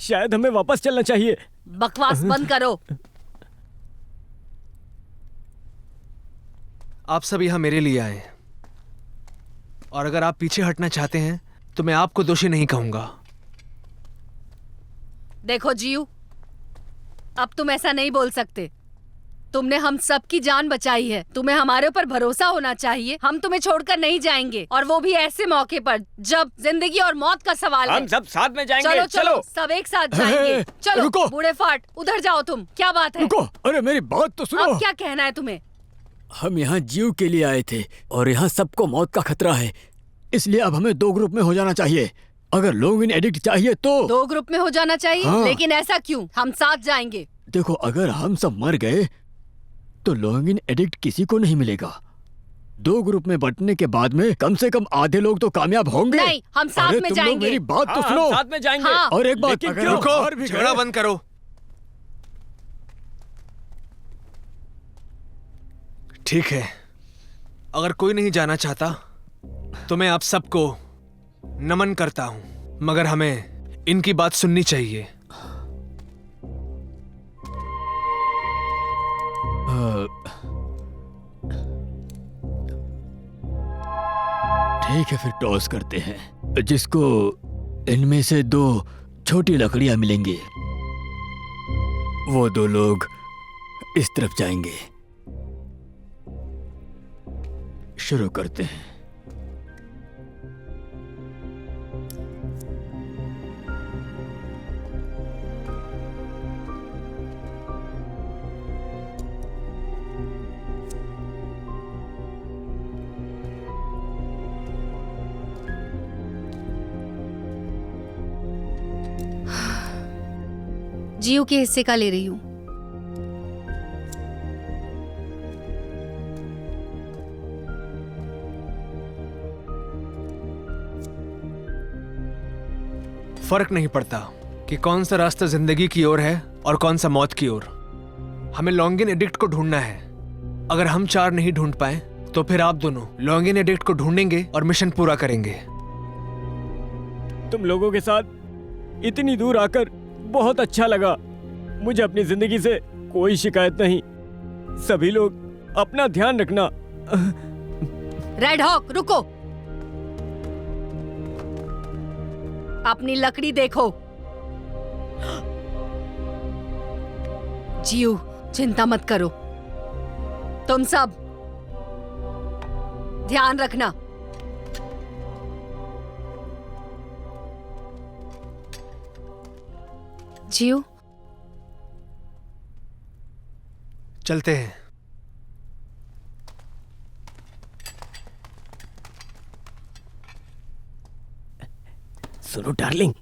शायद हमें वापस चलना चाहिए। बकवास बंद करो। आप सब यहाँ मेरे लिए आए, और अगर आप पीछे हटना चाहते हैं तो मैं आपको दोषी नहीं कहूंगा। देखो जीव, अब तुम ऐसा नहीं बोल सकते। तुमने हम सब की जान बचाई है, तुम्हें हमारे ऊपर भरोसा होना चाहिए। हम तुम्हें छोड़कर नहीं जाएंगे, और वो भी ऐसे मौके पर जब जिंदगी और मौत का सवाल है। हम सब साथ में जाएंगे। चलो चलो, सब एक साथ जाएंगे। चलो रुको। बूढ़े फाट, उधर जाओ तुम। क्या बात है? रुको, अरे मेरी बात तो सुनो। अब क्या कहना है तुम्हें? हम यहाँ जीव के लिए आए थे और यहाँ सबको मौत का खतरा है, इसलिए अब हमें 2 ग्रुप में हो जाना चाहिए। अगर लोग इन एडिक्ट चाहिए तो 2 ग्रुप में हो जाना चाहिए। हाँ। लेकिन ऐसा क्यों? हम साथ जाएंगे। देखो, अगर हम सब मर गए तो लोंगिन एडिक्ट किसी को नहीं मिलेगा। 2 ग्रुप में बंटने के बाद में कम से कम आधे लोग तो कामयाब होंगे। नहीं, हम साथ अरे में तुम लोग जाएंगे। मेरी बात तो सुनो। हम साथ में जाएंगे। हाँ। और एक बात, लेकिन अगर क्यों? हम हार भी झगड़ा गए- बंद करो। ठीक है, अगर कोई नहीं जाना चाहता तो मैं आप सबको नमन करता हूं, मगर हमें इनकी बात सुननी चाहिए। ठीक है, फिर टॉस करते हैं। जिसको इनमें से 2 छोटी लकड़ियां मिलेंगी, वो 2 लोग इस तरफ जाएंगे। शुरू करते हैं। जीव के हिस्से का ले रही हूँ। फर्क नहीं पड़ता कि कौन सा रास्ता जिंदगी की ओर है और कौन सा मौत की ओर। हमें लॉन्गिन एडिक्ट को ढूंढना है। अगर हम 4 नहीं ढूंढ पाए तो फिर आप दोनों लॉन्गिन एडिक्ट को ढूंढेंगे और मिशन पूरा करेंगे। तुम लोगों के साथ इतनी दूर आकर बहुत अच्छा लगा। मुझे अपनी जिंदगी से कोई शिकायत नहीं। सभी लोग अपना ध्यान रखना। रेड हॉक, रुको। अपनी लकड़ी देखो। जीव, चिंता मत करो। तुम सब ध्यान रखना। जीव, चलते हैं। सुनो डार्लिंग,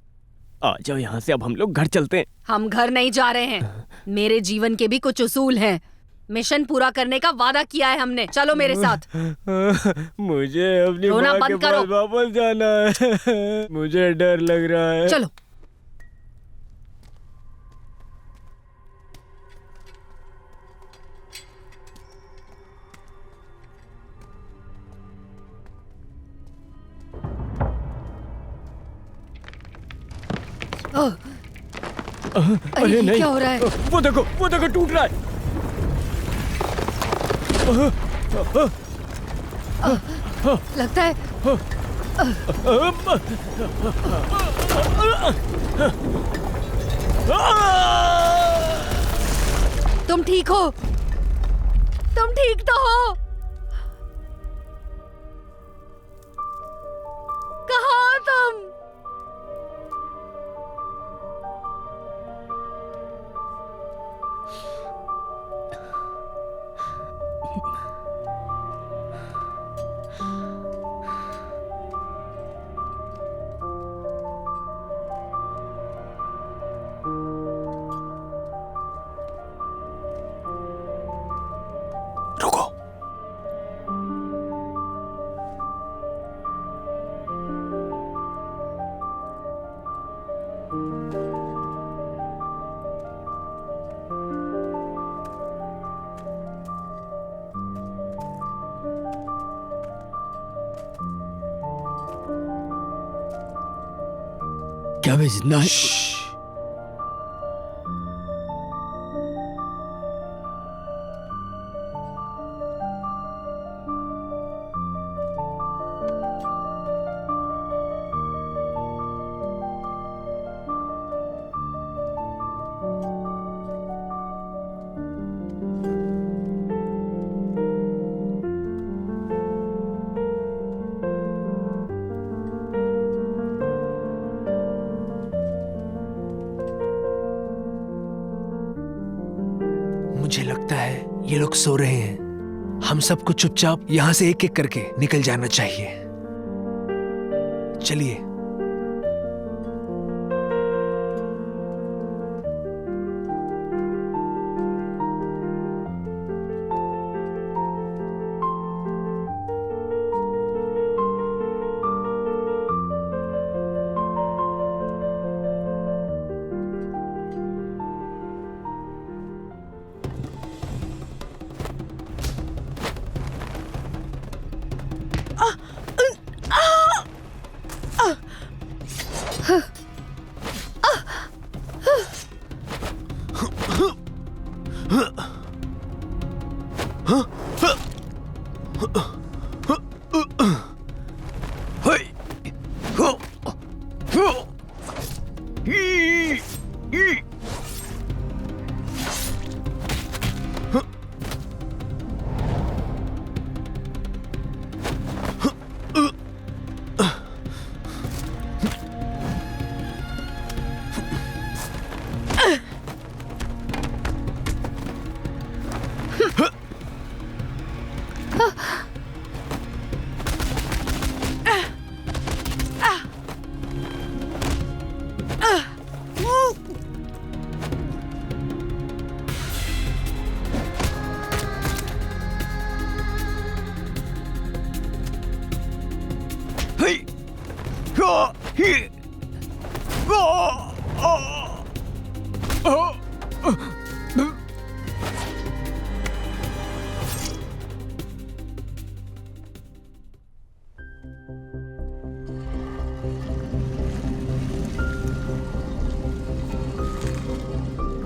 आ जाओ यहाँ से, अब हम लोग घर चलते हैं। हम घर नहीं जा रहे हैं। मेरे जीवन के भी कुछ उसूल हैं। मिशन पूरा करने का वादा किया है हमने। चलो मेरे साथ। मुझे अपनी रोना माँ के बंद करो। पास वापस जाना है। मुझे डर लग रहा है। चलो। अरे ये नहीं, क्या हो रहा है? वो देखो टूट रहा है। लगता है तुम ठीक हो। तुम ठीक तो हो? कहाँ हो तुम? रुको। क्या मैं जिंदा है? मुझे लगता है ये लोग सो रहे हैं। हम सबको चुपचाप यहाँ से एक एक करके निकल जाना चाहिए। चलिए।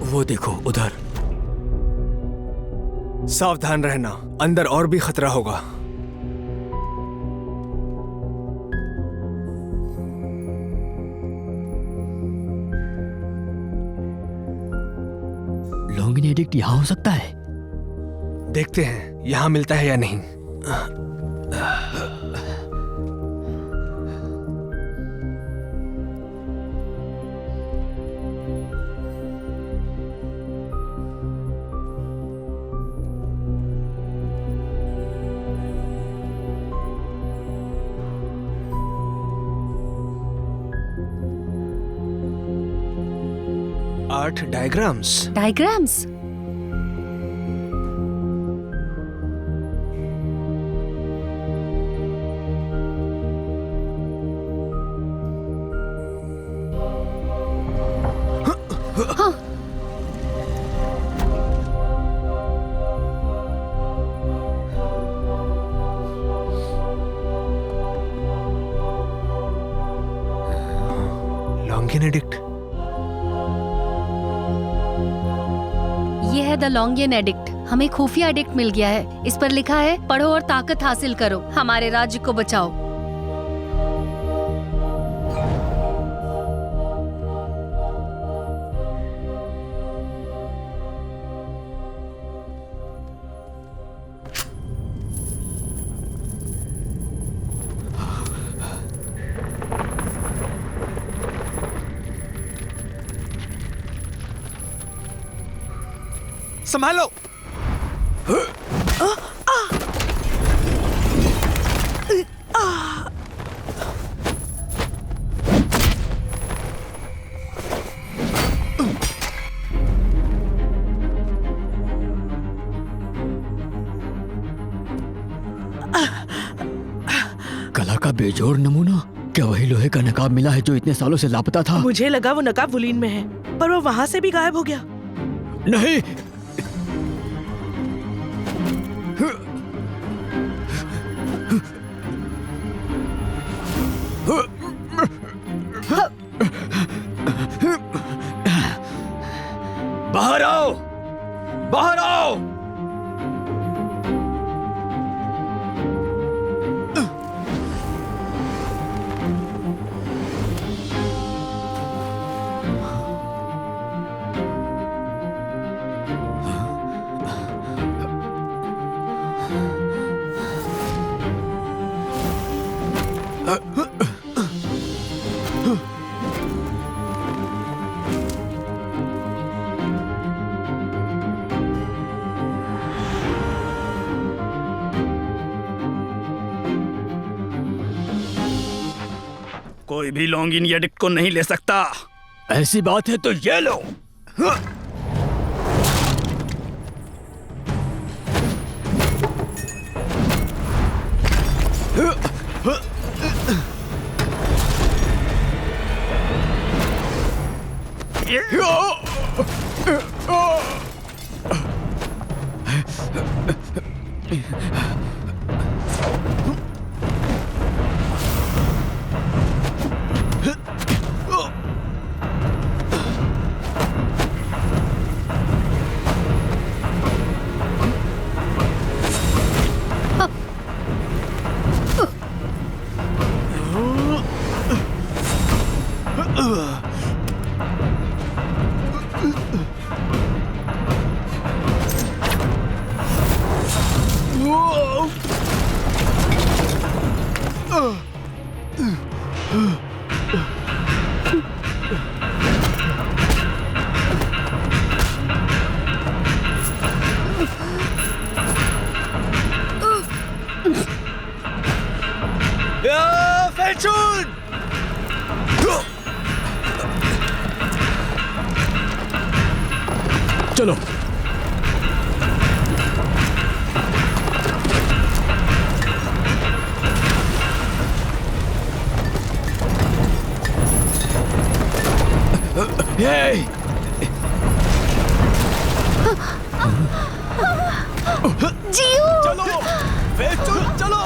वो देखो उधर। सावधान रहना, अंदर और भी खतरा होगा। लॉन्गिन एडिक्ट यहाँ हो सकता है? देखते हैं यहाँ मिलता है या नहीं। 8 डायग्राम्स। डायग्राम्स? लॉन्गियन एडिक्ट। ये है द लॉन्गियन एडिक्ट। हमें खुफिया एडिक्ट मिल गया है। इस पर लिखा है, पढ़ो और ताकत हासिल करो, हमारे राज्य को बचाओ। संभालो। कला का बेजोड़ नमूना? क्या वही लोहे का नकाब मिला है जो इतने सालों से लापता था? मुझे लगा वो नकाब वुलीन में है, पर वो वहाँ से भी गायब हो गया। नहीं, बाहर आओ, बाहर आओ। कोई भी लॉन्गिन एडिक्ट को नहीं ले सकता। ऐसी बात है तो ये लो। चलो। Hey! जीव! चलो, फेचुन, चलो।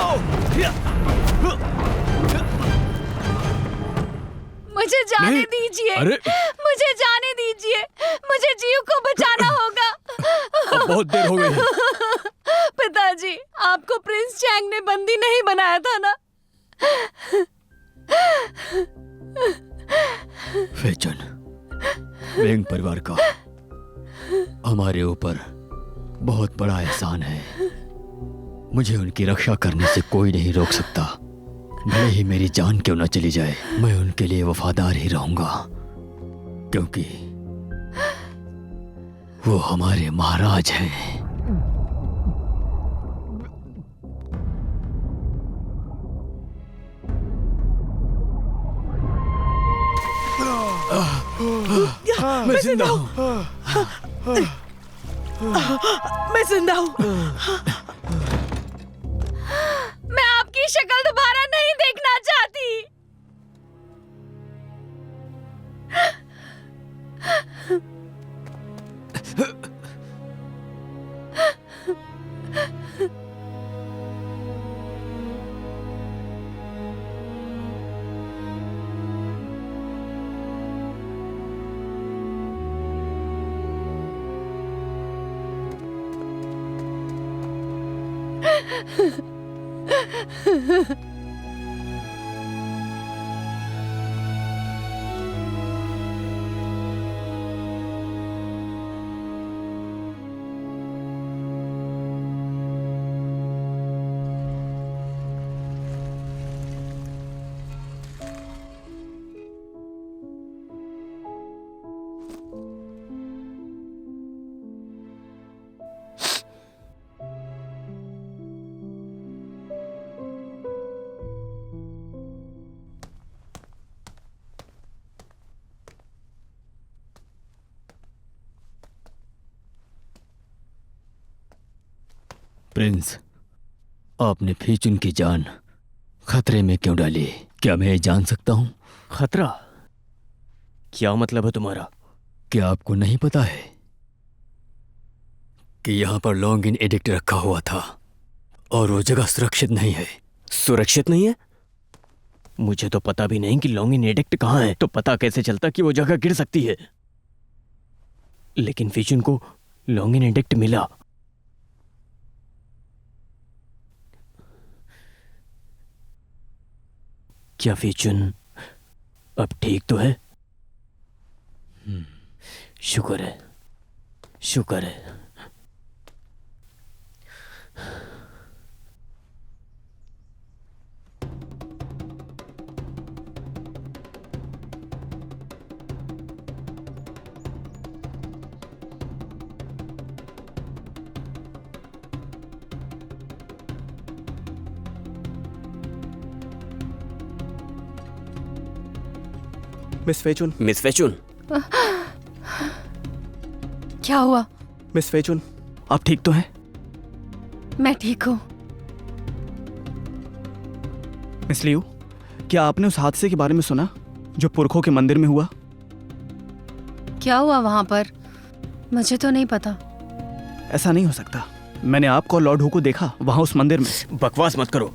मुझे जाने नहीं, दीजिए। अरे! मुझे जाने दीजिए। मुझे जीव को बचाना होगा। अब बहुत देर हो गई है। पिताजी, आपको प्रिंस चैंग ने बंदी नहीं बनाया था ना? फेचुन, वेंग परिवार का हमारे ऊपर बहुत बड़ा एहसान है। मुझे उनकी रक्षा करने से कोई नहीं रोक सकता। भले ही मेरी जान क्यों न चली जाए, मैं उनके लिए वफादार ही रहूंगा, क्योंकि वो हमारे महाराज हैं। मैं जिंदा हूँ। मैं जिंदा हूँ। मैं आपकी शक्ल दोबारा नहीं देखना चाहती। प्रिंस, आपने फीचुन की जान खतरे में क्यों डाली? क्या मैं जान सकता हूं? खतरा? क्या मतलब है तुम्हारा? क्या आपको नहीं पता है कि यहां पर लॉन्ग इन एडिक्ट रखा हुआ था और वो जगह सुरक्षित नहीं है? सुरक्षित नहीं है? मुझे तो पता भी नहीं कि लॉन्ग इन एडिक्ट कहाँ है, तो पता कैसे चलता कि वो जगह गिर सकती है? लेकिन फीचुन को लॉन्ग इन एडिक्ट मिला। क्या फीचुन अब ठीक तो है? शुक्र है, शुक्र है। मिस फेचुन, मिस फेचुन, क्या हुआ? मिस फेचुन, आप ठीक तो हैं? मैं ठीक हूँ। मिस लियू, क्या आपने उस हादसे के बारे में सुना जो पुरखों के मंदिर में हुआ? क्या हुआ वहां पर? मुझे तो नहीं पता। ऐसा नहीं हो सकता। मैंने आपको और लॉर्ड हू को देखा वहां उस मंदिर में। बकवास मत करो।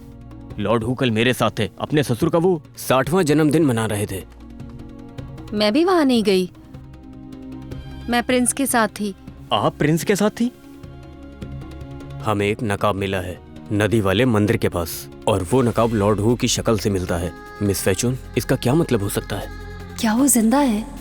लॉर्ड हू कल मेरे साथ थे। अपने ससुर का वो 60वां जन्मदिन मना रहे थे। मैं भी वहां नहीं गई। मैं प्रिंस के साथ थी। आप प्रिंस के साथ थी? हमें एक नकाब मिला है नदी वाले मंदिर के पास, और वो नकाब लॉर्ड हू की शक्ल से मिलता है। मिस फेचुन, इसका क्या मतलब हो सकता है? क्या वो जिंदा है?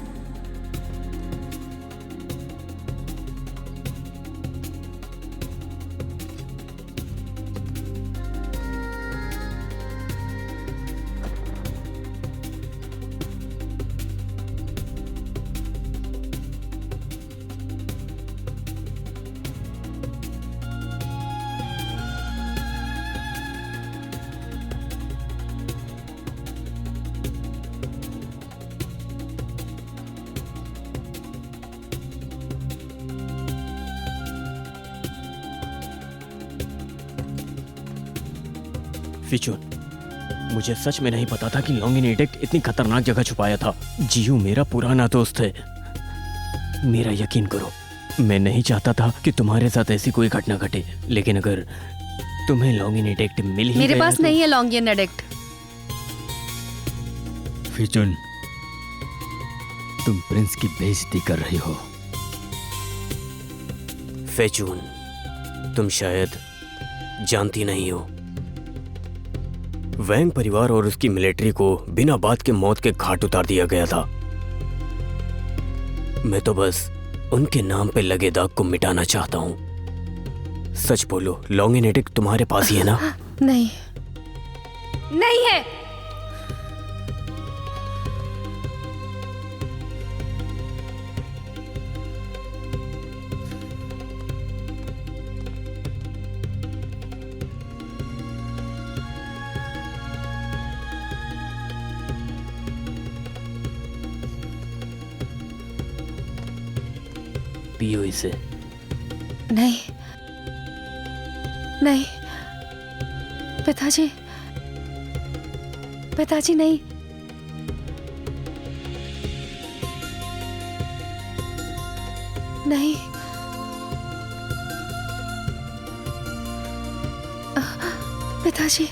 फिचुन, मुझे सच में नहीं पता था कि लॉन्ग इन एडिक्ट इतनी खतरनाक जगह छुपाया था। जियू मेरा पुराना दोस्त है। मेरा यकीन करो, मैं नहीं चाहता था कि तुम्हारे साथ ऐसी कोई घटना घटे, लेकिन अगर तुम्हें लॉन्ग इन एडिक्ट मिल ही मेरे गया पास तो... नहीं है लॉन्ग इन एडिक्ट। फीचुन, तुम प्रिंस की बेइज्जती कर रही हो। फेचून, तुम शायद जानती नहीं हो, वैंग परिवार और उसकी मिलिट्री को बिना बात के मौत के घाट उतार दिया गया था। मैं तो बस उनके नाम पे लगे दाग को मिटाना चाहता हूं। सच बोलो, लॉन्ग इन एडिक्ट तुम्हारे पास ही है ना? नहीं, नहीं है। पियो इसे। नहीं नहीं पिताजी, पिताजी नहीं। नहीं पिताजी,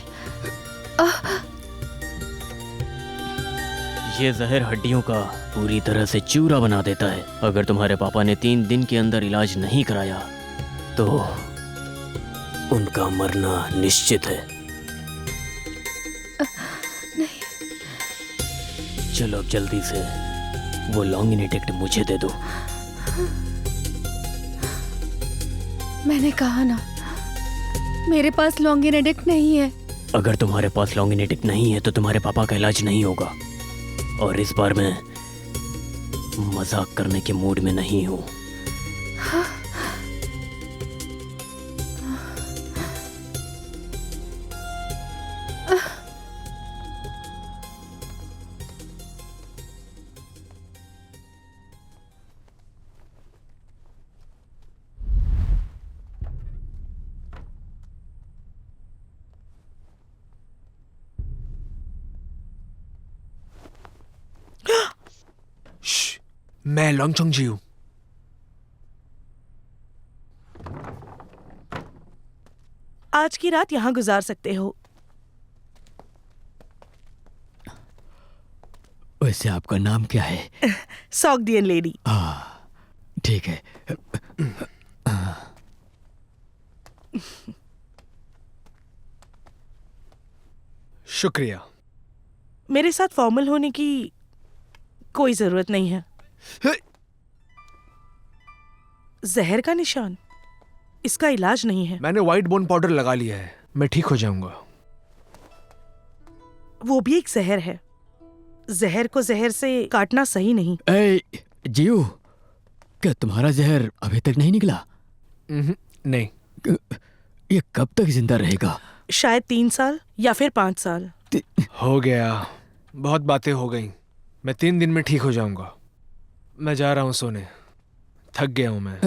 ये जहर हड्डियों का पूरी तरह से चूरा बना देता है। अगर तुम्हारे पापा ने 3 दिन के अंदर इलाज नहीं कराया तो उनका मरना निश्चित है। नहीं। चलो अब जल्दी से वो लॉन्गिनेटिक्ट मुझे दे दो। मैंने कहा ना, मेरे पास लॉन्गिनेटिक नहीं है। अगर तुम्हारे पास लॉन्गिनेटिक नहीं है तो तुम्हारे पापा का इलाज नहीं होगा। और इस बार मैं मजाक करने के मूड में नहीं हूं। मैं लॉन्गचोंग जी हूं। आज की रात यहाँ गुजार सकते हो। वैसे आपका नाम क्या है? सॉगडियन लेडी। ठीक है। शुक्रिया। मेरे साथ फॉर्मल होने की कोई जरूरत नहीं है। जहर का निशान, इसका इलाज नहीं है। मैंने व्हाइट बोन पाउडर लगा लिया है, मैं ठीक हो जाऊंगा। वो भी एक जहर है। जहर को जहर से काटना सही नहीं। जियो, क्या तुम्हारा जहर अभी तक नहीं निकला? नहीं। ये कब तक जिंदा रहेगा? शायद 3 साल या फिर 5 साल। हो गया, बहुत बातें हो गई। मैं 3 दिन में ठीक हो जाऊंगा। मैं जा रहा हूं सोने, थक गया हूं मैं।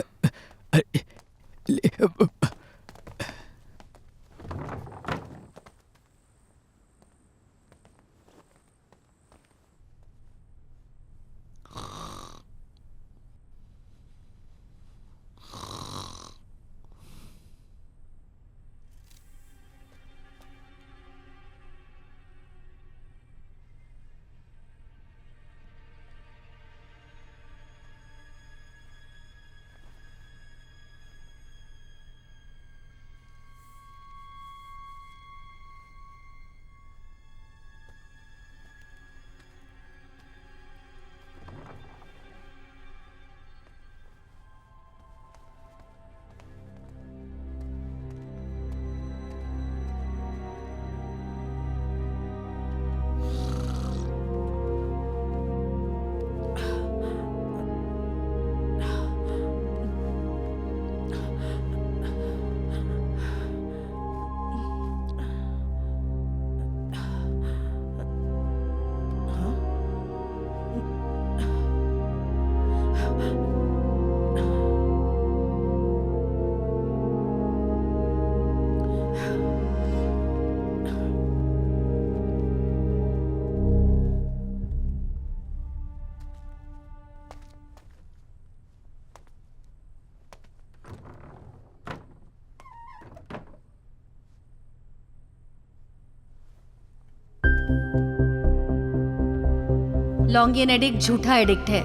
लॉन्गियन एडिक्ट झूठा एडिक्ट है।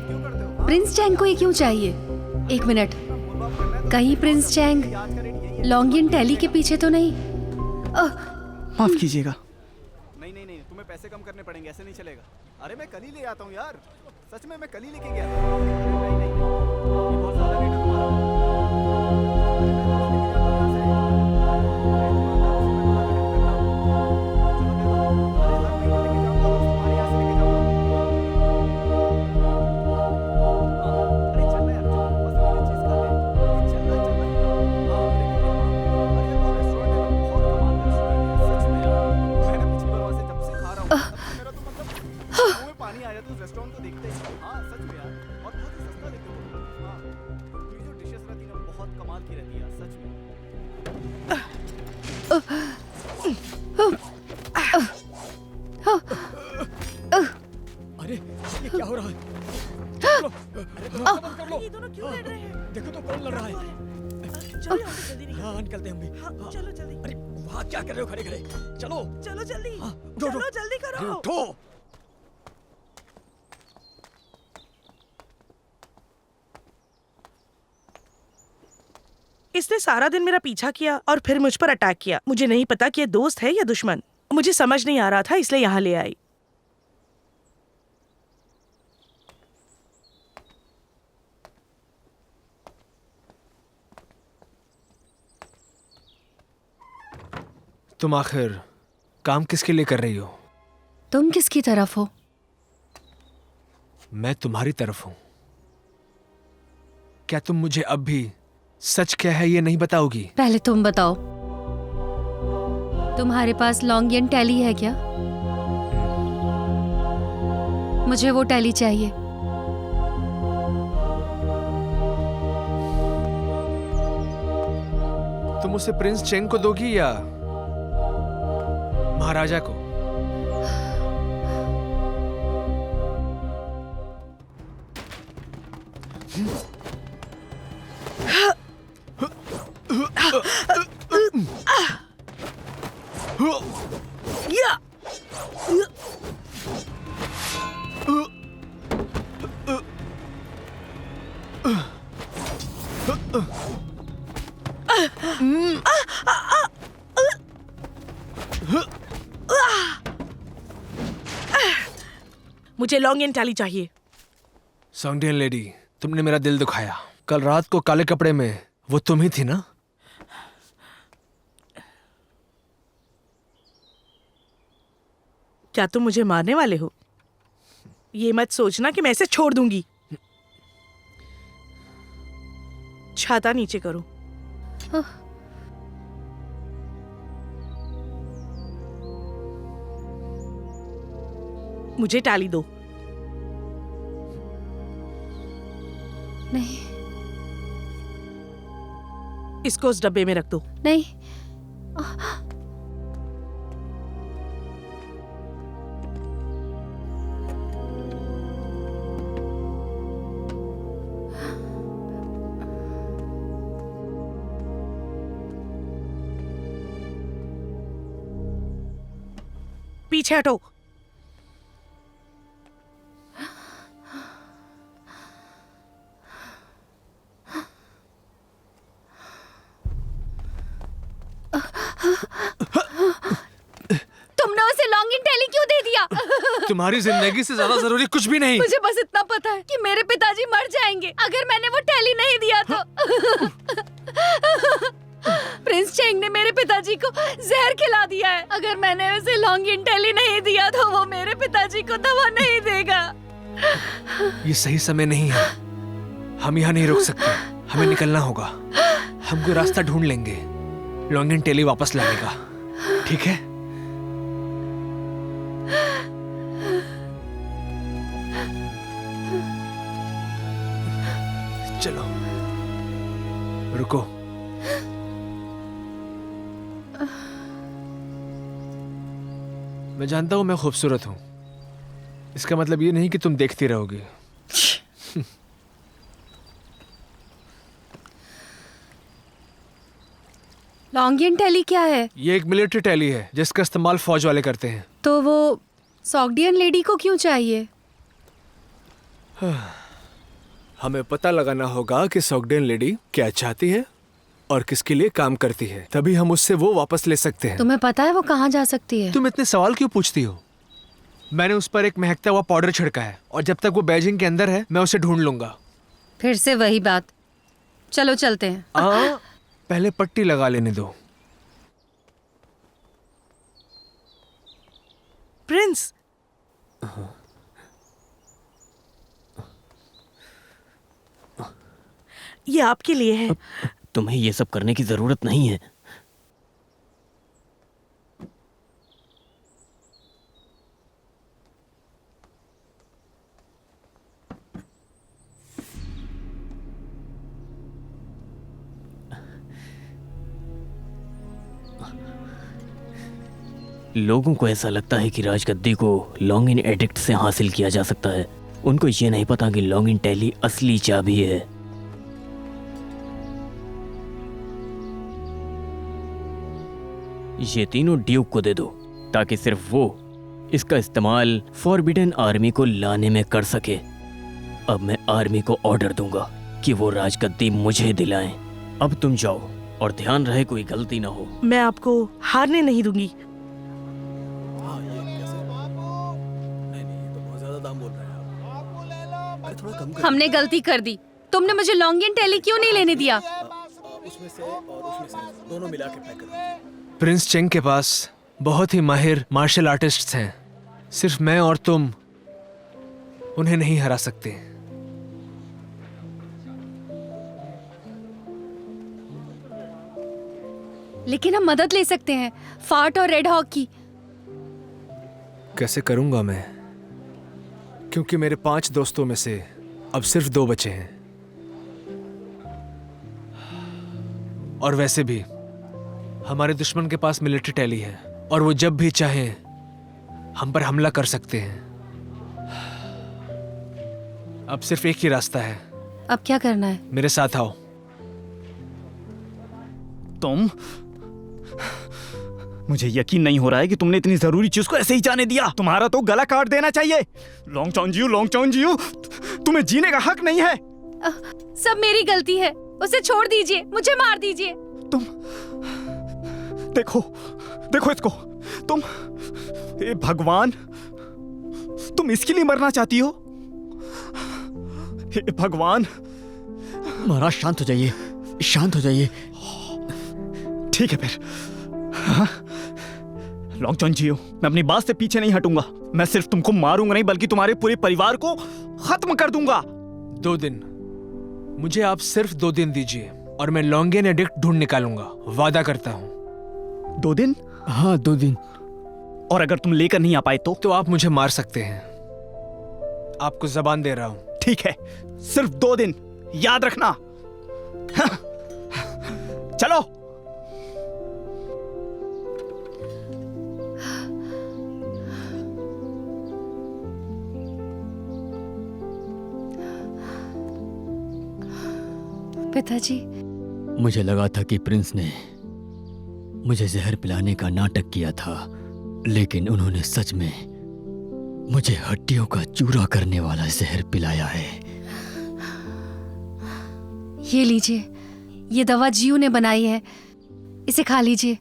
प्रिंस चैंग को ये क्यों चाहिए? 1 मिनट, कहीं प्रिंस चैंग लॉन्गियन टैली के पीछे तो नहीं? माफ कीजिएगा। नहीं, तुम्हें पैसे कम करने पड़ेंगे, ऐसे नहीं चलेगा। अरे मैं कल ही ले आता हूँ यार, सच में मैं कल ही लेके गया था। नहीं, ये बहुत ज्यादा रेट है तुम्हारा। पानी आया तो रेस्टोरेंट तो देखते हैं। हाँ सच में यार, और बहुत अरे ये क्या हो रहा है? ये दोनों क्यों लड़ रहे हैं? देखो तो कौन लड़ रहा है? चलो यहाँ से जल्दी निकलो। हाँ निकलते हैं हम भी। हाँ, चलो जल्दी। अरे वहाँ क्या कर रहे हो खड़े खड़े? चलो चलो जल्दी। हाँ, उठो, चलो उठो। जल्दी अरे करो। उठो। इसने सारा दिन मेरा पीछा किया और फिर मुझ पर अटैक किया। मुझे नहीं पता कि ये दोस्त है या दुश्मन। मुझे समझ नहीं आ रहा था, इसलिए यहाँ ले आई। तुम आखिर काम किसके लिए कर रही हो? तुम किसकी तरफ हो? मैं तुम्हारी तरफ हूं। क्या तुम मुझे अब भी सच क्या है ये नहीं बताओगी? पहले तुम बताओ, तुम्हारे पास लॉन्गियन टैली है क्या? मुझे वो टैली चाहिए। तुम उसे प्रिंस चेंग को दोगी या महाराजा को? या! मुझे लॉन्गियन टैली चाहिए। सॉन्गडियन लेडी, तुमने मेरा दिल दुखाया। कल रात को काले कपड़े में वो तुम ही थी ना? क्या तुम मुझे मारने वाले हो? ये मत सोचना कि मैं इसे छोड़ दूंगी। छाता नीचे करो। मुझे टैली दो। नहीं इसको उस डब्बे में रख दो। नहीं, पीछे हटो। तुमने उसे लॉन्गियन टैली क्यों दे दिया? तुम्हारी जिंदगी से ज्यादा जरूरी कुछ भी नहीं। मुझे बस इतना पता है कि मेरे पिताजी मर जाएंगे अगर मैंने वो टैली नहीं दिया तो। प्रिंस चेंग ने मेरे पिताजी को जहर खिला दिया है। अगर मैंने उसे लॉन्गियन टैली नहीं दिया तो वो मेरे पिताजी को दवा नहीं देगा। ये सही समय नहीं है। हम यहाँ नहीं रुक सकते। हमें निकलना होगा। हम कोई रास्ता ढूंढ लेंगे लॉन्गियन टैली वापस लाने का। ठीक है? चलो रुको। मैं जानता हूं मैं खूबसूरत हूं। इसका मतलब ये नहीं कि तुम देखती रहोगी। लॉन्गियन टैली क्या है? ये एक मिलिट्री टैली है जिसका इस्तेमाल फौज वाले करते हैं। तो वो सॉग्डियन लेडी को क्यों चाहिए? हमें पता लगाना होगा कि सॉग्डियन लेडी क्या चाहती है और किसके लिए काम करती है, तभी हम उससे वो वापस ले सकते हैं। तुम्हें पता है वो कहाँ जा सकती है? तुम इतने सवाल क्यों पूछती हो? मैंने उस पर एक महकता हुआ पाउडर छिड़का है और जब तक वो बेजिंग के अंदर है मैं उसे ढूंढ लूंगा। फिर से वही बात। चलो चलते हैं। पहले पट्टी लगा लेने दो। प्रिंस, ये आपके लिए है। तुम्हें ये सब करने की जरूरत नहीं है। लोगों को ऐसा लगता है कि राजगद्दी को लॉन्गिन एडिक्ट से हासिल किया जा सकता है। उनको ये नहीं पता कि लॉन्गिन टैली असली चाबी है। ये तीनों ड्यूक को दे दो ताकि सिर्फ वो इसका इस्तेमाल फॉरबिडन आर्मी को लाने में कर सके। अब मैं आर्मी को ऑर्डर दूंगा कि वो राजगद्दी मुझे दिलाएं। अब तुम जाओ और ध्यान रहे कोई गलती ना हो। मैं आपको हारने नहीं दूंगी। हमने गलती कर दी। तुमने मुझे लॉन्गिन टैली क्यों नहीं लेने दिया? प्रिंस चेंग के पास बहुत ही माहिर मार्शल आर्टिस्ट्स हैं। सिर्फ मैं और तुम उन्हें नहीं हरा सकते। लेकिन हम मदद ले सकते हैं, फाट और रेड हॉक की। कैसे करूंगा मैं? क्योंकि मेरे 5 दोस्तों में से अब सिर्फ 2 बचे हैं। और वैसे भी हमारे दुश्मन के पास मिलिट्री टैली है और वो जब भी चाहें हम पर हमला कर सकते हैं। अब सिर्फ एक ही रास्ता है। अब क्या करना है? मेरे साथ आओ। तुम, मुझे यकीन नहीं हो रहा है कि तुमने इतनी जरूरी चीज को ऐसे ही जाने दिया। तुम्हारा तो गला काट देना चाहिए। लॉन्ग चौन जियो, तुम्हें जीने का हक नहीं है। सब मेरी गलती है। उसे छोड़ दीजिए, मुझे मार दीजिए। तुम देखो इसको। तुम, हे भगवान, तुम इसके लिए मरना चाहती हो? हे भगवान। महाराज शांत हो जाइए, शांत हो जाइए। ठीक है फिर। हाँ? लॉन्ग चौन जियो, मैं अपनी बात से पीछे नहीं हटूंगा। मैं सिर्फ तुमको मारूंगा नहीं बल्कि तुम्हारे पूरे परिवार को खत्म कर दूंगा। 2 दिन, मुझे आप सिर्फ 2 दिन दीजिए और मैं लॉन्गिन एडिक्ट ढूंढ निकालूंगा। वादा करता हूँ। 2 दिन? हाँ 2 दिन। और अगर तुम लेकर नहीं आ पाए तो आप मुझे मार सकते हैं। आपको जबान दे रहा हूँ। ठीक है, सिर्फ 2 दिन, याद रखना। हाँ। चलो। पिताजी, मुझे लगा था कि प्रिंस ने मुझे जहर पिलाने का नाटक किया था, लेकिन उन्होंने सच में मुझे हड्डियों का चूरा करने वाला जहर पिलाया है। ये लीजिए, ये दवा जीव ने बनाई है, इसे खा लीजिए।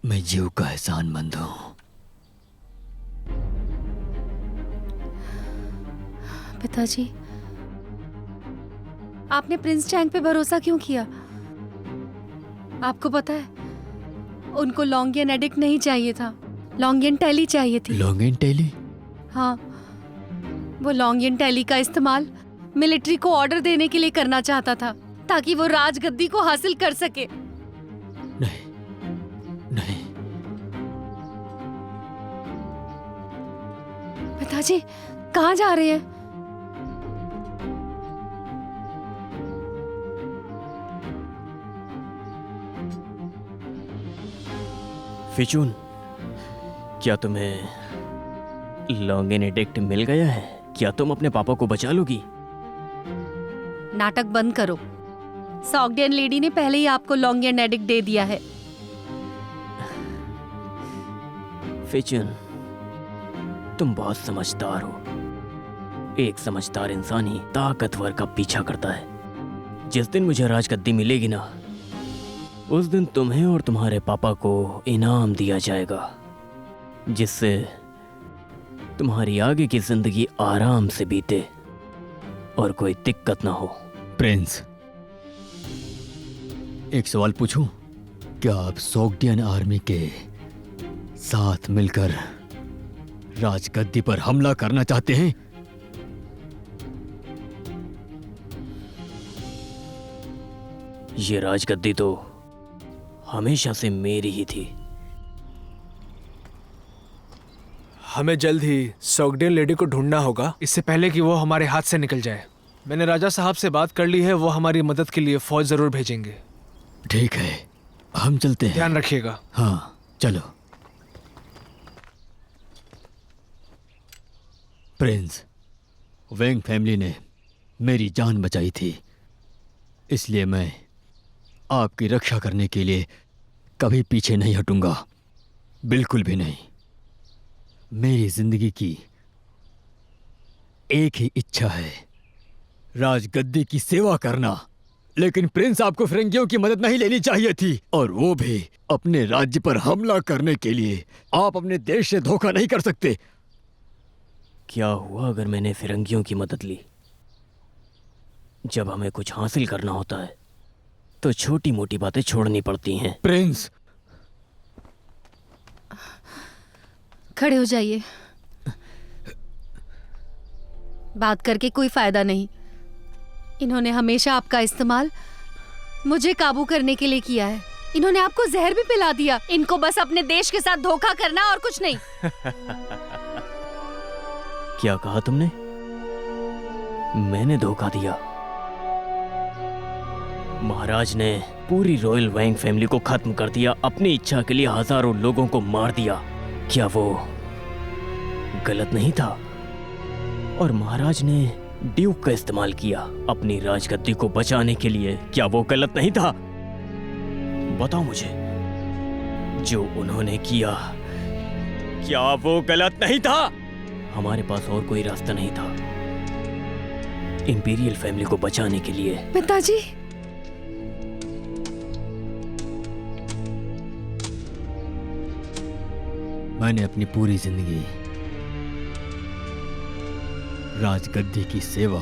मैं जीव का एहसानमंद हूं। पिताजी, आपने प्रिंस चैंग पे भरोसा क्यों किया? आपको पता है, उनको लॉन्गियन एडिक्ट नहीं चाहिए था, लॉन्गियन टैली चाहिए थी। लॉन्गिन टैली? हाँ, वो लॉन्गियन टैली का इस्तेमाल मिलिट्री को ऑर्डर देने के लिए करना चाहता था ताकि वो राजगद्दी को हासिल कर सके। नहीं नहीं। पिताजी, कहाँ जा रहे हैं? फिचून, क्या तुम्हें लॉन्गिन एडिक्ट मिल गया है? क्या तुम अपने पापा को बचा लोगी? नाटक बंद करो। सॉगडियन लेडी ने पहले ही आपको लॉन्गियन एडिक्ट दे दिया है। फिचून, तुम बहुत समझदार हो। एक समझदार इंसान ही ताकतवर का पीछा करता है। जिस दिन मुझे राजगद्दी मिलेगी ना, उस दिन तुम्हें और तुम्हारे पापा को इनाम दिया जाएगा, जिससे तुम्हारी आगे की जिंदगी आराम से बीते और कोई दिक्कत ना हो। प्रिंस, एक सवाल पूछूं? क्या आप सॉगडियन आर्मी के साथ मिलकर राजगद्दी पर हमला करना चाहते हैं? ये राजगद्दी तो हमेशा से मेरी ही थी। हमें जल्द ही सोगडियन लेडी को ढूंढना होगा, इससे पहले कि वो हमारे हाथ से निकल जाए। मैंने राजा साहब से बात कर ली है, वो हमारी मदद के लिए फौज जरूर भेजेंगे। ठीक है, हम चलते हैं। ध्यान रखिएगा। हाँ, चलो। प्रिंस, वेंग फैमिली ने मेरी जान बचाई थी, इसलिए मैं आपकी रक्षा करने के लिए कभी पीछे नहीं हटूंगा, बिल्कुल भी नहीं। मेरी जिंदगी की एक ही इच्छा है, राजगद्दी की सेवा करना। लेकिन प्रिंस, आपको फिरंगियों की मदद नहीं लेनी चाहिए थी, और वो भी अपने राज्य पर हमला करने के लिए। आप अपने देश से धोखा नहीं कर सकते। क्या हुआ अगर मैंने फिरंगियों की मदद ली? जब हमें कुछ हासिल करना होता है तो छोटी मोटी बातें छोड़नी पड़ती हैं। प्रिंस, खड़े हो जाइए। बात करके कोई फायदा नहीं। इन्होंने हमेशा आपका इस्तेमाल मुझे काबू करने के लिए किया है। इन्होंने आपको जहर भी पिला दिया। इनको बस अपने देश के साथ धोखा करना और कुछ नहीं। क्या कहा तुमने? मैंने धोखा दिया? महाराज ने पूरी रॉयल वैंग फैमिली को खत्म कर दिया, अपनी इच्छा के लिए हजारों लोगों को मार दिया। क्या वो गलत नहीं था? और महाराज ने ड्यूक का इस्तेमाल किया अपनी राजगद्दी को बचाने के लिए। क्या वो गलत नहीं था? बताओ मुझे, जो उन्होंने किया, क्या वो गलत नहीं था? हमारे पास और कोई रास्ता नहीं था इंपीरियल फैमिली को बचाने के लिए। पिताजी, मैंने अपनी पूरी जिंदगी राजगद्दी की सेवा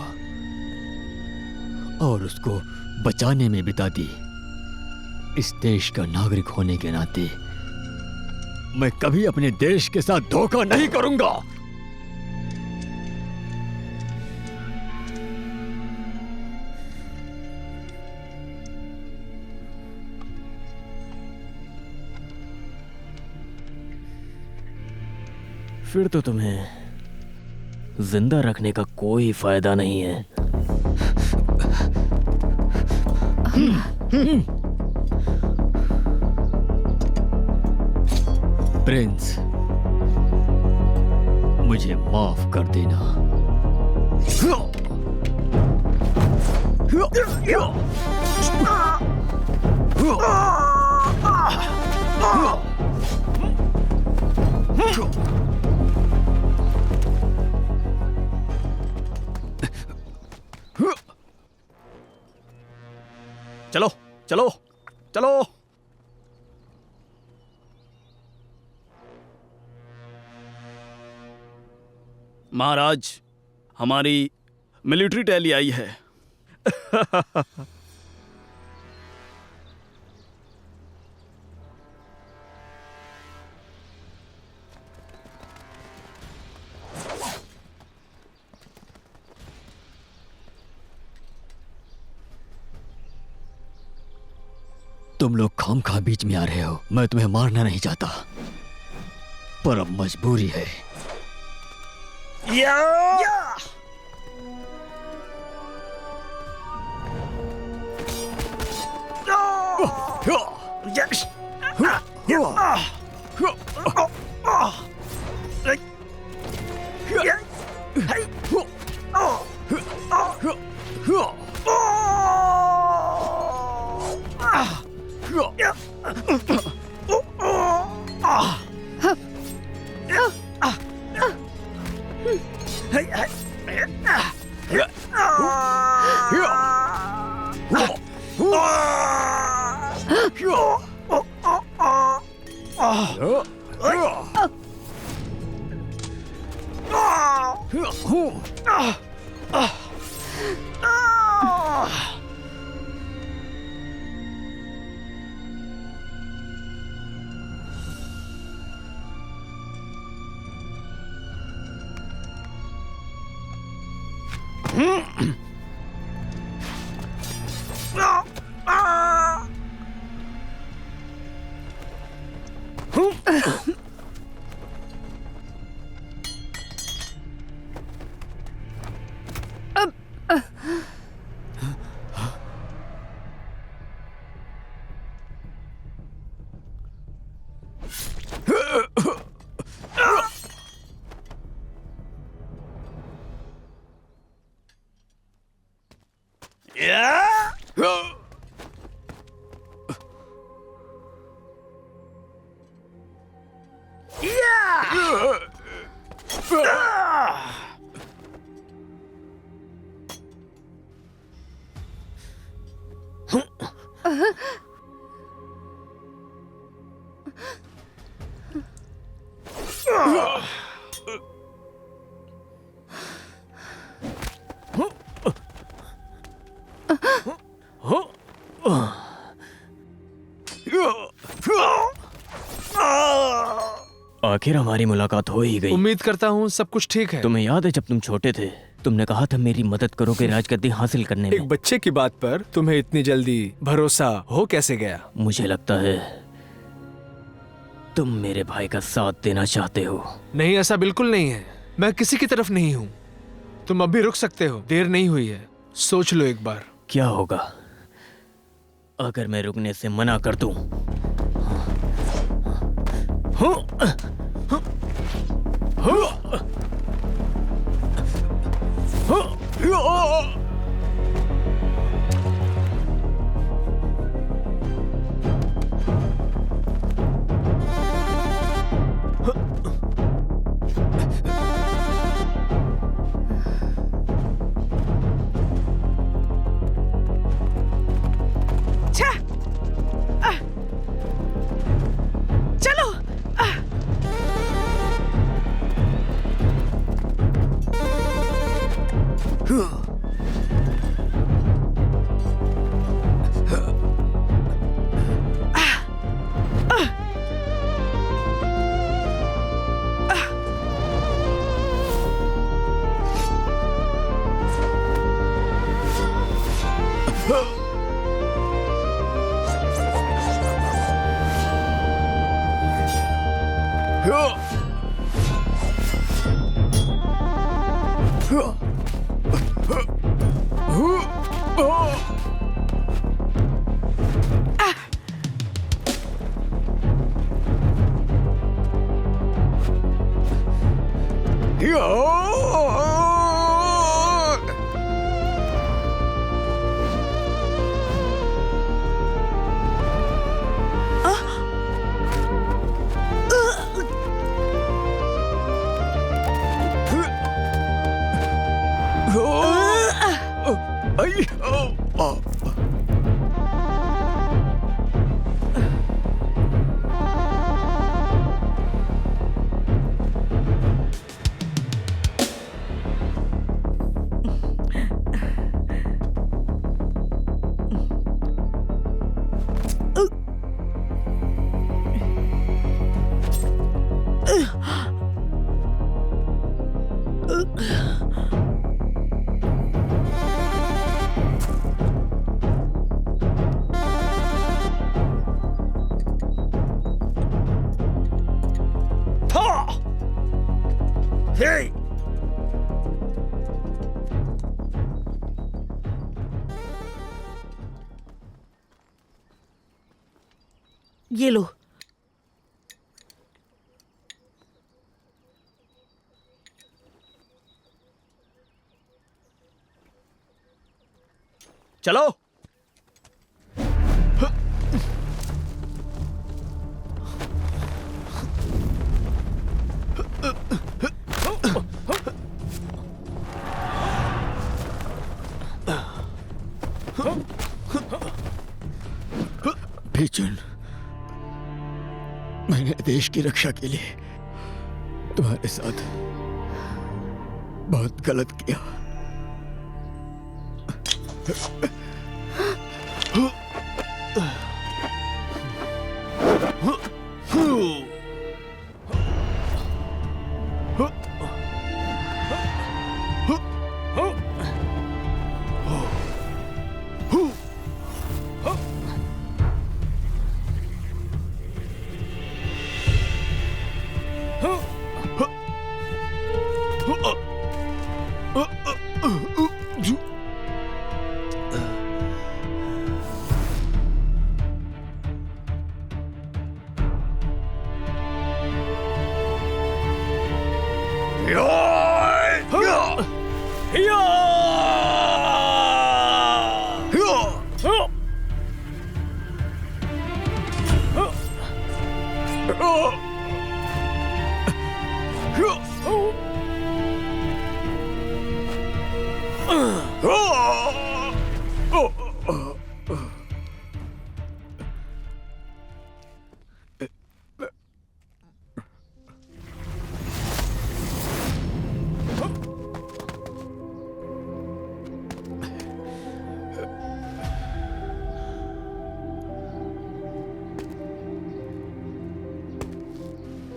और उसको बचाने में बिता दी। इस देश का नागरिक होने के नाते मैं कभी अपने देश के साथ धोखा नहीं करूंगा। फिर तो तुम्हें जिंदा रखने का कोई फायदा नहीं है। प्रिंस, मुझे माफ कर देना। चलो चलो चलो। महाराज, हमारी मिलिट्री टैली आई है। तुम लोग खामखा बीच में आ रहे हो। मैं तुम्हें मारना नहीं चाहता, पर अब मजबूरी है। आखिर हमारी मुलाकात हो ही गई। उम्मीद करता हूँ सब कुछ ठीक है। तुम्हें याद है जब तुम छोटे थे, तुमने कहा था मेरी मदद करोगे राजगद्दी हासिल करने में। एक बच्चे की बात पर तुम्हें इतनी जल्दी भरोसा हो कैसे गया? मुझे लगता है तुम मेरे भाई का साथ देना चाहते हो। नहीं, ऐसा बिल्कुल नहीं है। मैं किसी की तरफ नहीं हूँ। तुम अभी रुक सकते हो, देर नहीं हुई है। सोच लो एक बार। क्या होगा अगर मैं रुकने से मना कर दूं? चलो। ये लो। चलो। भीचुन, मैंने देश की रक्षा के लिए तुम्हारे साथ बहुत गलत किया।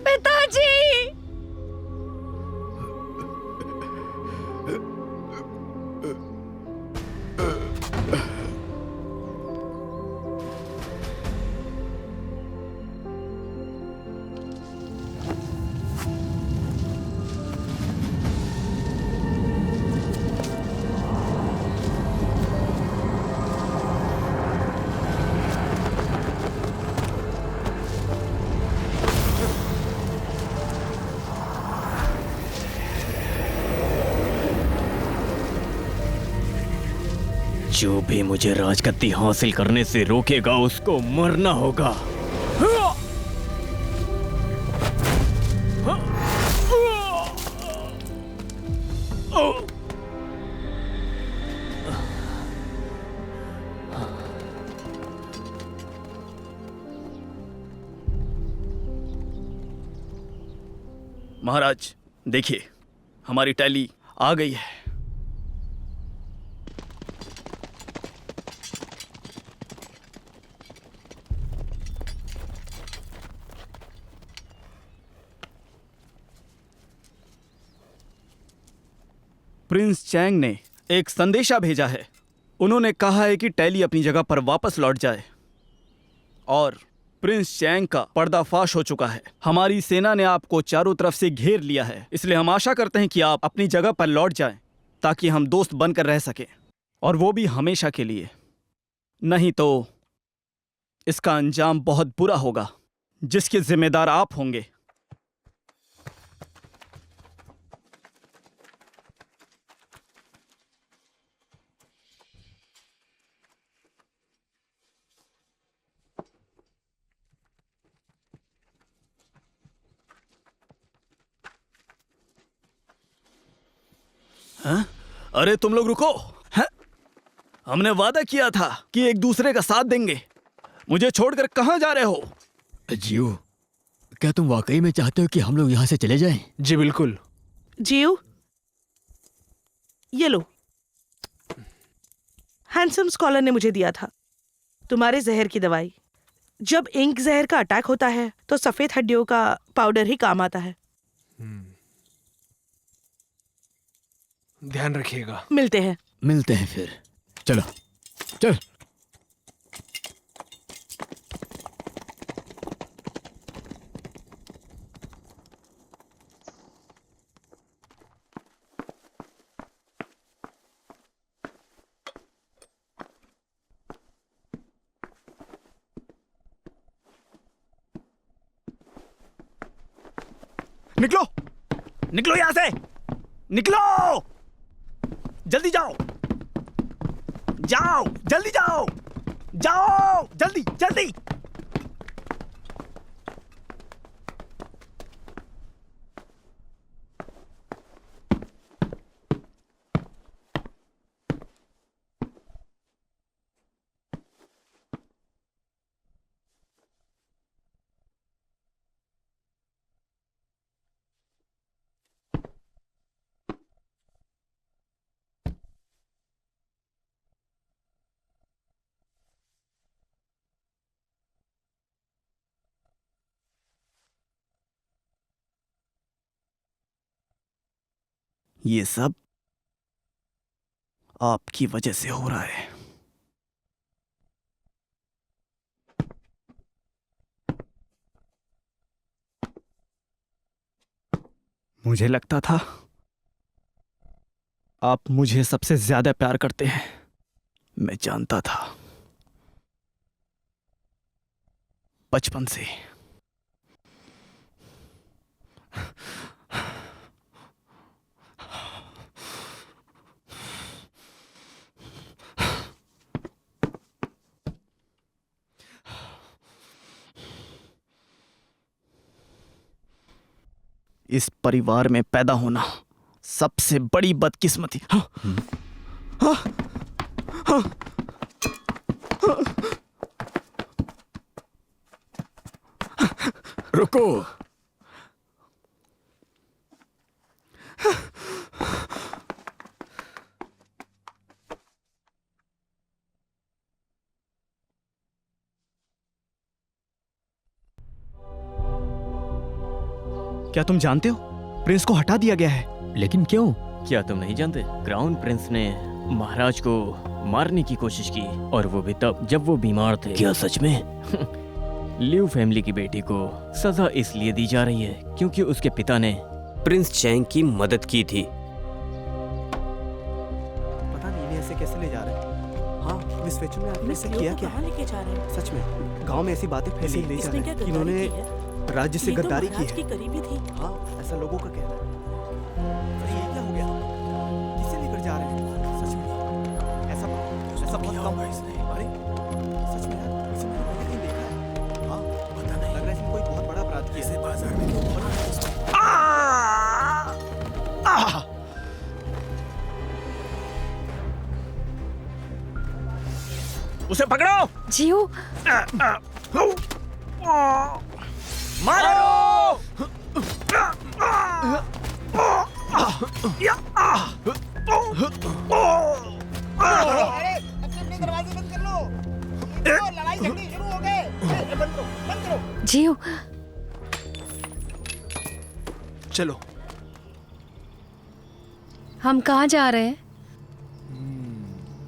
पिताजी। जो भी मुझे राजगद्दी हासिल करने से रोकेगा उसको मरना होगा। महाराज देखिए, हमारी टैली आ गई है। प्रिंस चैंग ने एक संदेशा भेजा है। उन्होंने कहा है कि टैली अपनी जगह पर वापस लौट जाए और प्रिंस चैंग का पर्दाफाश हो चुका है। हमारी सेना ने आपको चारों तरफ से घेर लिया है, इसलिए हम आशा करते हैं कि आप अपनी जगह पर लौट जाएं ताकि हम दोस्त बनकर रह सकें, और वो भी हमेशा के लिए। नहीं तो इसका अंजाम बहुत बुरा होगा जिसके जिम्मेदार आप होंगे। हाँ? अरे तुम लोग रुको। हाँ? हमने वादा किया था कि एक दूसरे का साथ देंगे। मुझे छोड़कर कहां जा रहे हो? जियो, क्या तुम वाकई में चाहते हो कि हम लोग यहाँ से चले जाएं? जी बिल्कुल। जियो, ये लो, हैंडसम स्कॉलर ने मुझे दिया था तुम्हारे जहर की दवाई। जब इंक जहर का अटैक होता है तो सफेद हड्डियों का पाउडर ही काम आता है। ध्यान रखिएगा। मिलते हैं फिर। चलो चल। निकलो, निकलो यहां से, निकलो, जल्दी जाओ, जाओ, जल्दी जाओ, जाओ, जल्दी जल्दी। ये सब आपकी वजह से हो रहा है। मुझे लगता था आप मुझे सबसे ज्यादा प्यार करते हैं। मैं जानता था बचपन से। इस परिवार में पैदा होना सबसे बड़ी बदकिस्मती। हाँ, हाँ, हाँ, रुको। क्या तुम जानते हो प्रिंस को हटा दिया गया है? लेकिन क्यों? क्या तुम नहीं जानते? क्राउन प्रिंस ने महाराज को मारने की कोशिश की, और वो भी तब जब वो बीमार थे। क्या सच में? लियू फैमिली की बेटी को सजा इसलिए दी जा रही है क्योंकि उसके पिता ने प्रिंस चैंग की मदद की थी। पता नहीं इन्हें ऐसे कैसे ले जा रहे हैं। हाँ, मिस वेचू ने आपने ऐसे किया क्या? कहाँ लेके जा रहे हैं? सच में गांव में ऐसी बातें फैली ले जा रहे हैं कि इन्होंने राज्य से गद्दारी की है। करीबी थी। हाँ, ऐसा लोगों का कहना है। अरे ये क्या हो गया? किसे लेकर जा रहे हैं? सच में ऐसा बहुत कम है इसने। अरे सच में यार, किसी ने नहीं देखा है। हाँ, पता नहीं, लग रहा है इसने कोई बहुत बड़ा अपराध किया है। बाजार में क्यों बना है उसको? उसे पकड़ो! जियो, मारो! दरवाजे बंद कर लो। लड़ाई झगड़े शुरू हो गए। बंद करो, बंद करो। जियो, चलो। हम कहाँ जा रहे हैं?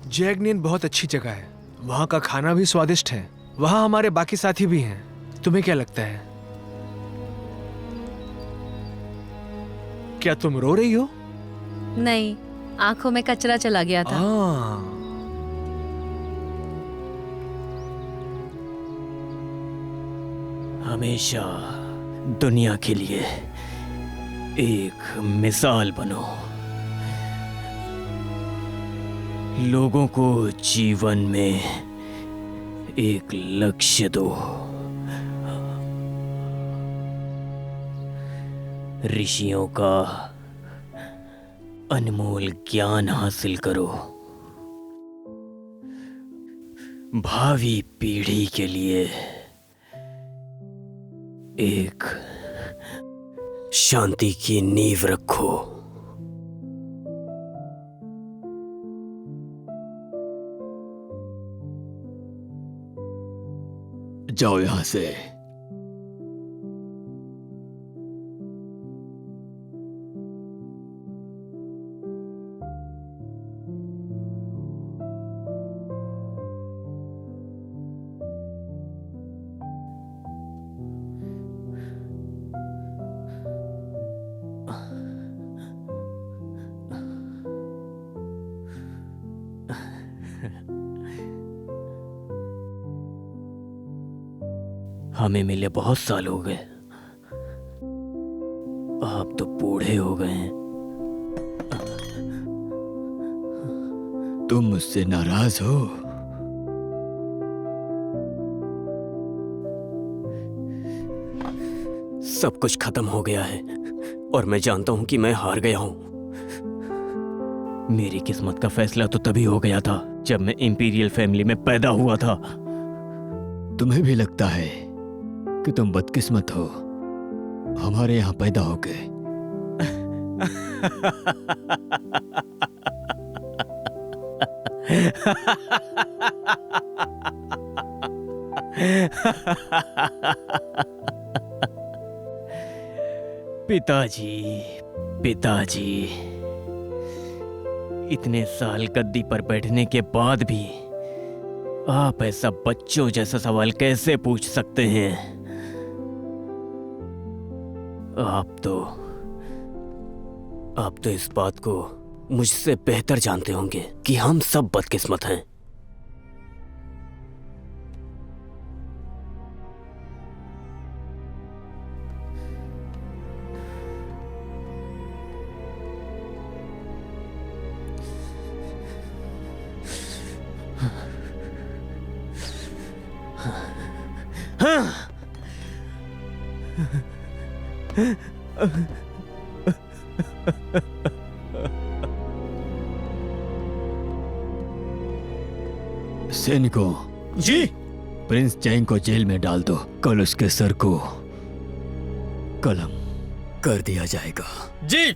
जैगनियन बहुत अच्छी जगह है, वहाँ का खाना भी स्वादिष्ट है, वहाँ हमारे बाकी साथी भी हैं। तुम्हें क्या लगता है? क्या तुम रो रही हो? नहीं, आंखों में कचरा चला गया था। हमेशा दुनिया के लिए एक मिसाल बनो। लोगों को जीवन में एक लक्ष्य दो। ऋषियों का अनमोल ज्ञान हासिल करो। भावी पीढ़ी के लिए एक शांति की नींव रखो। जाओ यहां से। हमें मिले बहुत साल हो गए। आप तो बूढ़े हो गए हैं। तुम मुझसे नाराज हो? सब कुछ खत्म हो गया है और मैं जानता हूं कि मैं हार गया हूं। मेरी किस्मत का फैसला तो तभी हो गया था जब मैं इंपीरियल फैमिली में पैदा हुआ था। तुम्हें भी लगता है कि तुम बदकिस्मत हो हमारे यहाँ पैदा हो गए? पिताजी, इतने साल गद्दी पर बैठने के बाद भी आप ऐसा बच्चों जैसा सवाल कैसे पूछ सकते हैं? आप तो इस बात को मुझसे बेहतर जानते होंगे कि हम सब बदकिस्मत हैं। सैनिकों, जी। प्रिंस चैंग को जेल में डाल दो। कल उसके सर को कलम कर दिया जाएगा। जी।